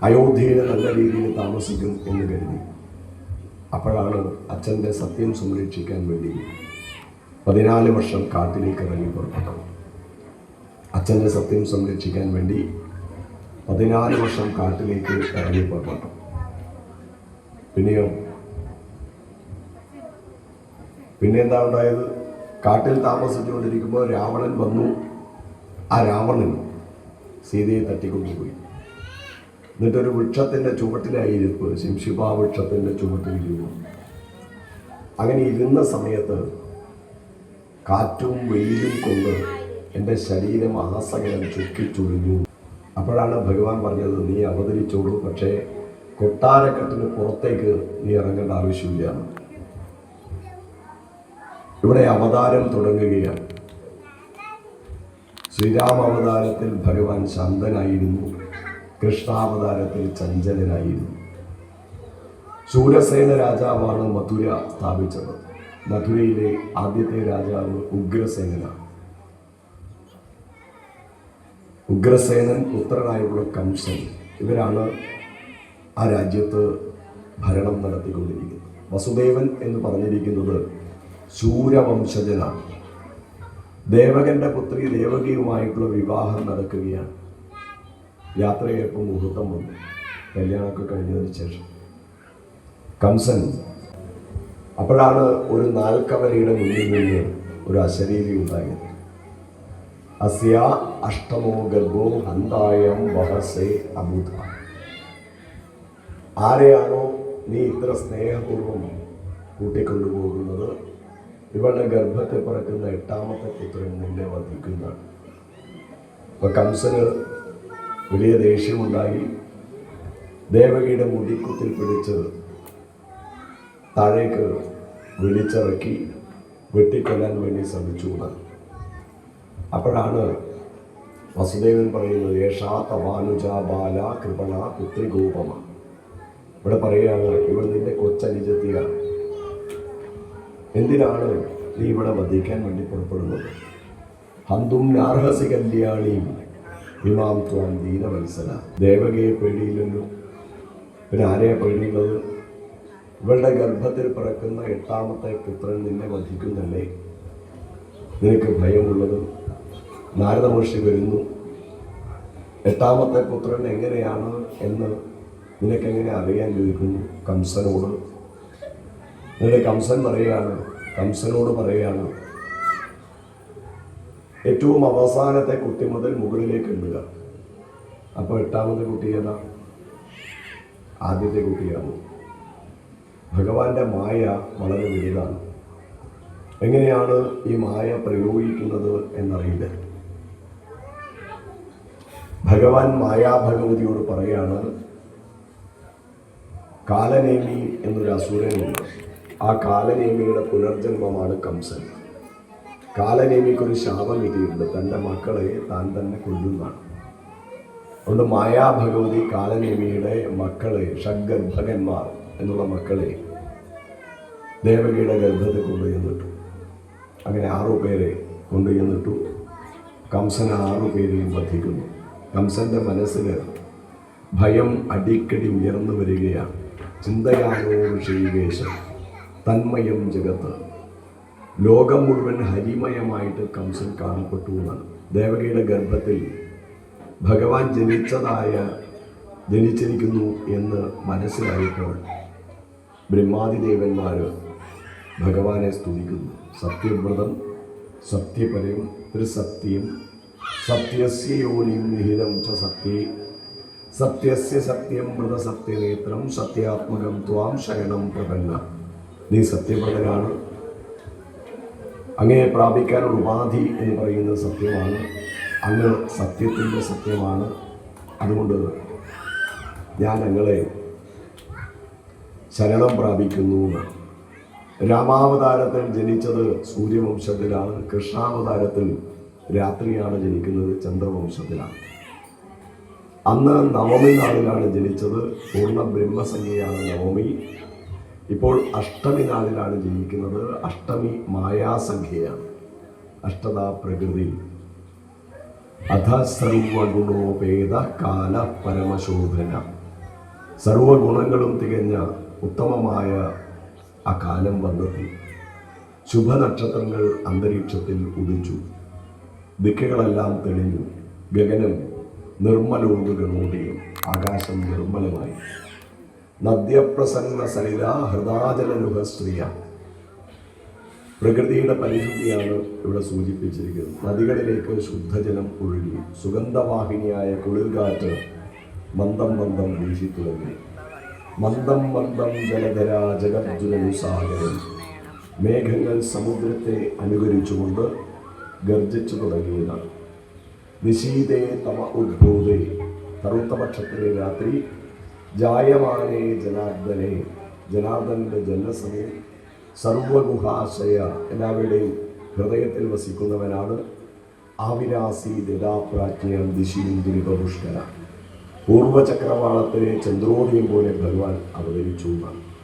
അയോധ്യയിൽ നല്ല രീതിയിൽ താമസിക്കും എന്ന് കരുതി. അപ്പോഴാണ് അച്ഛൻ്റെ സത്യം സംരക്ഷിക്കാൻ വേണ്ടി 14 വർഷം കാട്ടിലേക്ക് ഇറങ്ങി പുറപ്പെട്ടത്. അച്ഛൻ്റെ സത്യം സംരക്ഷിക്കാൻ വേണ്ടി 14 വർഷം കാട്ടിലേക്ക് ഇറങ്ങി പുറപ്പെട്ടു. പിന്നെ എന്താ ഉണ്ടായത്? കാട്ടിൽ താമസിച്ചുകൊണ്ടിരിക്കുമ്പോൾ രാവണൻ വന്നു. ആ രാവണൻ സീതയെ തട്ടിക്കൊണ്ടുപോയി. എന്നിട്ടൊരു വൃക്ഷത്തിൻ്റെ ചുവട്ടിലായിരിപ്പ്, ശംശിപാ വൃക്ഷത്തിൻ്റെ ചുവട്ടിലിരുന്നു. അങ്ങനെ ഇരുന്ന സമയത്ത് കാറ്റും വെയിലും കൊണ്ട് എൻ്റെ ശരീരം ആസകലം ചുക്കിച്ചുളിഞ്ഞു. അപ്പോഴാണ് ഭഗവാൻ പറഞ്ഞത്, നീ അവതരിച്ചോളൂ, പക്ഷേ കൊട്ടാരക്കെട്ടിന് പുറത്തേക്ക് നീ ഇറങ്ങേണ്ട ആവശ്യമില്ല. ഇവിടെ അവതാരം തുടങ്ങുകയാണ്. ശ്രീരാമ അവതാരത്തിൽ ഭഗവാൻ ശാന്തനായിരുന്നു, കൃഷ്ണാവതാരത്തിൽ ചഞ്ചലനായിരുന്നു. ശൂരസേന രാജാവാണ് മധുര സ്ഥാപിച്ചത്. മധുരയിലെ ആദ്യത്തെ രാജാവ് ഉഗ്രസേനനാണ്. ഉഗ്രസേനൻ പുത്രനായുള്ള കംസൻ, ഇവരാണ് ആ രാജ്യത്ത് ഭരണം നടത്തിക്കൊണ്ടിരിക്കുന്നത്. വസുദേവൻ എന്ന് പറഞ്ഞിരിക്കുന്നത് ശൂരവംശജനാണ്. ദേവകന്റെ പുത്രി ദേവകിയുമായിട്ടുള്ള വിവാഹം നടക്കുകയാണ്. യാത്രയപ്പോൾ മുഹൂർത്തം വന്നു. കല്യാണമൊക്കെ കഴിഞ്ഞതിന് ശേഷം കംസൻ അപ്പോഴാണ് ഒരു നാൽക്കവരയുടെ മുന്നിൽ നിന്ന് ഒരു അശരീരി ഉണ്ടായത്. അസ്യ അഷ്ടമോ ഗർഭോ ഹന്തായം വഹസേ അബുധ. ആരെയാണോ നീ ഇത്ര സ്നേഹപൂർവ്വം കൂട്ടിക്കൊണ്ടുപോകുന്നത്, ഇവളുടെ ഗർഭത്തിൽ പിറക്കുന്ന 8ാമത്തെ പുത്രൻ നിന്നെ വധിക്കുന്നതാണ്. അപ്പൊ കംസന് വലിയ ദേഷ്യമുണ്ടായി. ദേവകിയുടെ മുടിക്കുത്തിൽ പിടിച്ച് താഴേക്ക് വിളിച്ചിറക്കി വെട്ടിക്കൊല്ലാൻ വേണ്ടി ശ്രമിച്ചു. അപ്പോഴാണ് വസുദേവൻ പറയുന്നത്, യേഷാ തവാനുജ ബാല കൃപണ പുത്രിഗോപമ. ഇവിടെ പറയുകയാണ്, ഇവൾ നിന്റെ കൊച്ചനുജത്തിയാണ്. എന്തിനാണ് നീ ഇവിടെ വധിക്കാൻ വേണ്ടി പുറപ്പെടുന്നത്? ഹന്തും നാർഹസി കല്യാണിയും ഇമാം ത്വാം ദീനവത്സല. ദേവകിയെ പേടിയില്ലല്ലോ, പിന്നെ ആരെയാ പേടിയുള്ളത്? ഇവളുടെ ഗർഭത്തിൽ പിറക്കുന്ന 8ാമത്തെ പുത്രൻ നിന്നെ വധിക്കുന്നല്ലേ നിനക്ക് ഭയമുള്ളത്? നാരദ മഹർഷി വരുന്നു, 8ാമത്തെ പുത്രൻ എങ്ങനെയാണ് എന്ന് നിനക്കെങ്ങനെ അറിയാൻ ചോദിക്കുന്നു കംസനോട്. എന്നിട്ട് കംസനോട് പറയുകയാണ്, ഏറ്റവും അവസാനത്തെ കുട്ടി മുതൽ മുകളിലേക്ക് എണ്ണുക. അപ്പോൾ 8ാമത്തെ കുട്ടി ഏതാ? ആദ്യത്തെ കുട്ടിയാണ്. ഭഗവാന്റെ മായ വളരെ വലുതാണ്. എങ്ങനെയാണ് ഈ മായ പ്രയോഗിക്കുന്നത് എന്നറിയില്ല. ഭഗവാൻ മായാഭഗവതിയോട് പറയാണ്, കാലനേമി എന്നൊരു അസുരനുണ്ട്. ആ കാലനേമിയുടെ പുനർജന്മമാണ് കംസൻ. കാലനേമിക്കൊരു ശാപം കിട്ടിയിട്ടുണ്ട്, തൻ്റെ മക്കളെ താൻ തന്നെ കൊല്ലുന്നതാണ്. അതുകൊണ്ട് മായാഭഗവതി കാലനേമിയുടെ മക്കളെ, ഷഡ്ഗർഭകന്മാർ എന്നുള്ള മക്കളെ ദേവകിയുടെ ഗർഭത്തിൽ കൊണ്ടുചെന്നിട്ടു. അങ്ങനെ 6 പേരെ കൊണ്ടുചെന്നിട്ടു. കംസൻ 6 പേരെയും വധിക്കുന്നു. കംസന്റെ മനസ്സിൽ ഭയം അടിക്കടി ഉയർന്നു വരികയാണ്. ചിന്തയാനോ ഋഷികേശം തന്മയം ജഗത്ത്. ലോകം മുഴുവൻ ഹരിമയമായിട്ട് കംസൻ കാണപ്പെട്ടു എന്നാണ്. ദേവകിയുടെ ഗർഭത്തിൽ ഭഗവാൻ ജനിച്ചിരിക്കുന്നു എന്ന് മനസ്സിലായപ്പോൾ ബ്രഹ്മാദിദേവന്മാർ ഭഗവാനെ സ്തുതിക്കുന്നു. സത്യവ്രതം, സത്യപരം, ത്രിസത്യം, സത്യസ്യ യോനിം നിഹിതം ച സത്യേ, സത്യസ്യ സത്യം വ്രത സത്യനേത്രം, സത്യാത്മകം ത്വാം ശരണം പ്രപന്ന. നീ സത്യവ്രതനാണ്, അങ്ങയെ പ്രാപിക്കാനുള്ള ഉപാധി എന്ന് പറയുന്നത് സത്യമാണ്, അങ്ങ് സത്യത്തിൻ്റെ സത്യമാണ്. അതുകൊണ്ട് ഞാൻ ഞങ്ങളെ ശരണം പ്രാപിക്കുന്നു. രാമാവതാരത്തിൽ ജനിച്ചത് സൂര്യവംശത്തിലാണ്, കൃഷ്ണാവതാരത്തിൽ രാത്രിയാണ് ജനിക്കുന്നത്, ചന്ദ്രവംശത്തിലാണ്. അന്ന് നവമി നാളിലാണ് ജനിച്ചത്. പൂർണ്ണ ബ്രഹ്മസംഖ്യയാണ് നവമി. ഇപ്പോൾ അഷ്ടമി നാളിലാണ് ജനിക്കുന്നത്. അഷ്ടമി മായാസംഖ്യയാണ്. അഷ്ടതാ പ്രകൃതി അധ സർവഗുണോപേത കാല പരമശോധന. സർവഗുണങ്ങളും തികഞ്ഞ ഉത്തമമായ ആ കാലം വന്നെത്തി. ശുഭനക്ഷത്രങ്ങൾ അന്തരീക്ഷത്തിൽ ഉദിച്ചു. ദിക്കുകളെല്ലാം തെളിഞ്ഞു. ഗഗനം നിർമ്മലോക ഗണോടിയും. ആകാശം നിർമ്മലമായി. നദ്യപ്രസന്ന സലില ഹൃദാജലനുഹസ്ത്രീയ. പ്രകൃതിയുടെ പരിശുദ്ധിയാണ് ഇവിടെ സൂചിപ്പിച്ചിരിക്കുന്നത്. നദികളിലേക്ക് ശുദ്ധജലം ഒഴുകി. സുഗന്ധവാഹിനിയായ കുളിർകാറ്റ് മന്ദം മന്ദം വീശി തുടങ്ങി. മന്ദം മന്ദം ജലധര ജഗജ്ജുലനുസാഗരം. മേഘങ്ങൾ സമുദ്രത്തെ അനുകരിച്ചുകൊണ്ട് ഗർജിച്ചു തുടങ്ങിയതാണ്. നിശീതേ തമ ഉദ്ഭൂതേ. കറുത്തപക്ഷത്തിലെ രാത്രി. ജായമാനേ ജനാർദ്ദനെ. ജനാർദ്ദൻ്റെ ജന്മസമയം. സർവഗുഹാശയ. എല്ലാവരുടെയും ഹൃദയത്തിൽ വസിക്കുന്നവനാണ്. ആവിരാസി ദദാപ്രാജ്ഞം ദിശീന്ദുരിപുഷ്കര. പൂർവചക്രവാളത്തിലെ ചന്ദ്രോദയം പോലെ ഭഗവാൻ അവതരിച്ചു എന്നാണ്.